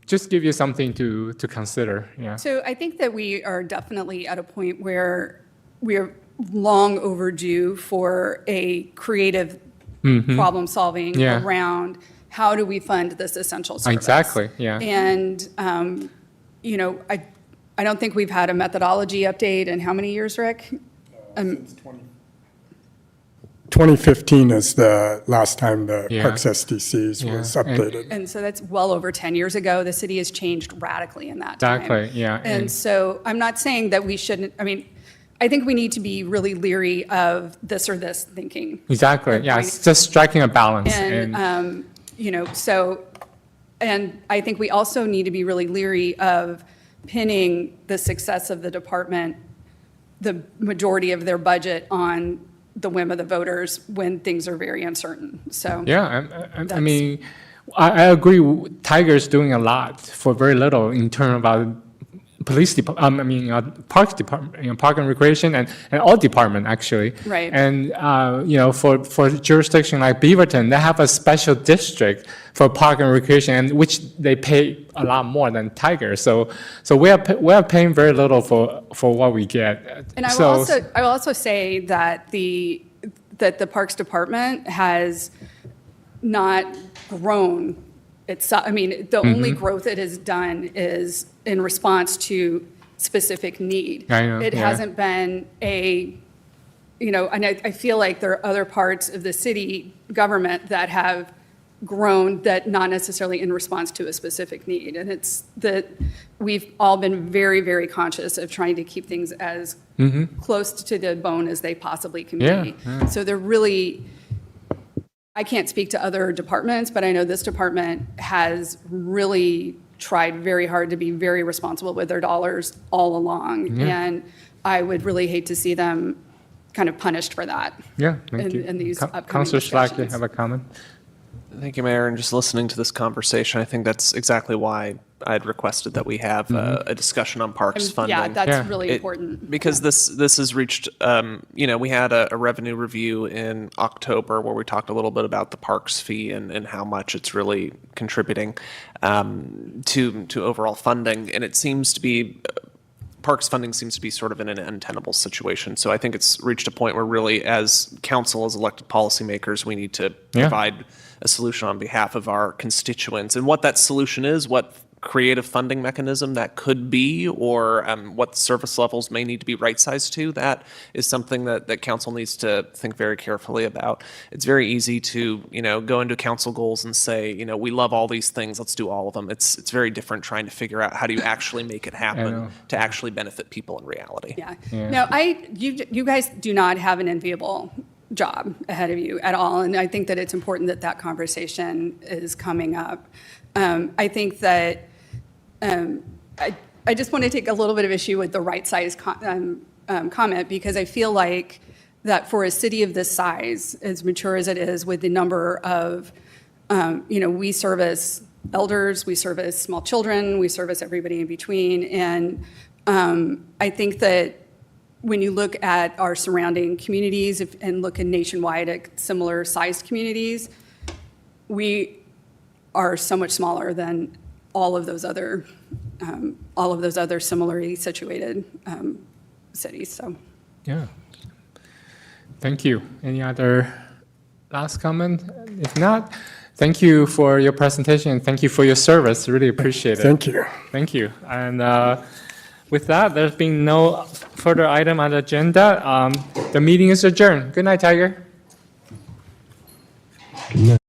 just give you something to consider. Yeah. So I think that we are definitely at a point where we are long overdue for a creative problem solving around how do we fund this essential service. Exactly. Yeah. And I don't think we've had a methodology update in how many years, Rick? 2015 is the last time the Parks SDCs was updated. And so that's well over 10 years ago. The city has changed radically in that time. Exactly, yeah. And so I'm not saying that we shouldn't, I think we need to be really leery of this or this thinking. Exactly, yeah, it's just striking a balance. And I think we also need to be really leery of pinning the success of the department, the majority of their budget on the whim of the voters when things are very uncertain. So I agree. Tiger's doing a lot for very little in terms of our police department. Parks department, park and recreation, and all department actually. Right. And for jurisdiction like Beaverton, they have a special district for park and recreation, and which they pay a lot more than Tiger. So we are paying very little for what we get. And I will also say that the Parks Department has not grown. The only growth it has done is in response to specific need. I know, it hasn't been and I feel like there are other parts of the city government that have grown that not necessarily in response to a specific need. And it's that we've all been very, very conscious of trying to keep things as close to the bone as they possibly can be. Yeah. So they're really, I can't speak to other departments, but I know this department has really tried very hard to be very responsible with their dollars all along. Yeah. And I would really hate to see them kind of punished for that. Yeah, thank you. In these upcoming Councilor Schlack, you discussions. have a comment? Thank you, Mayor. And just listening to this conversation, I think that's exactly why I'd requested that we have a discussion on parks funding. Yeah, that's really important. Because this has reached, we had a revenue review in October where we talked a little bit about the parks fee and how much it's really contributing to overall funding. And it seems to be, parks funding seems to be sort of in an untenable situation. So I think it's reached a point where really, as council, as elected policymakers, we need to provide a solution on behalf of our constituents. And what that solution is, what creative funding mechanism that could be, or what service levels may need to be right-sized to, that is something that council needs to think very carefully about. It's very easy to, go into council goals and say, we love all these things, let's do all of them. It's very different trying to figure out how do you actually make it happen to actually benefit people in reality. Yeah. No, you guys do not have an enviable job ahead of you at all. And I think that it's important that that conversation is coming up. I think that I just want to take a little bit of issue with the right size comment, because I feel like that for a city of this size, as mature as it is, with the number of, we service elders, we service small children, we service everybody in between. And I think that when you look at our surrounding communities and look nationwide at similar sized communities, we are so much smaller than all of those other similarly situated cities. So, Yeah. Thank you. Any other last comment? If not, thank you for your presentation and thank you for your service. Really appreciate it. Thank you. Thank you. And with that, there's been no further item on the agenda. The meeting is adjourned. Good night, Tiger. Good night.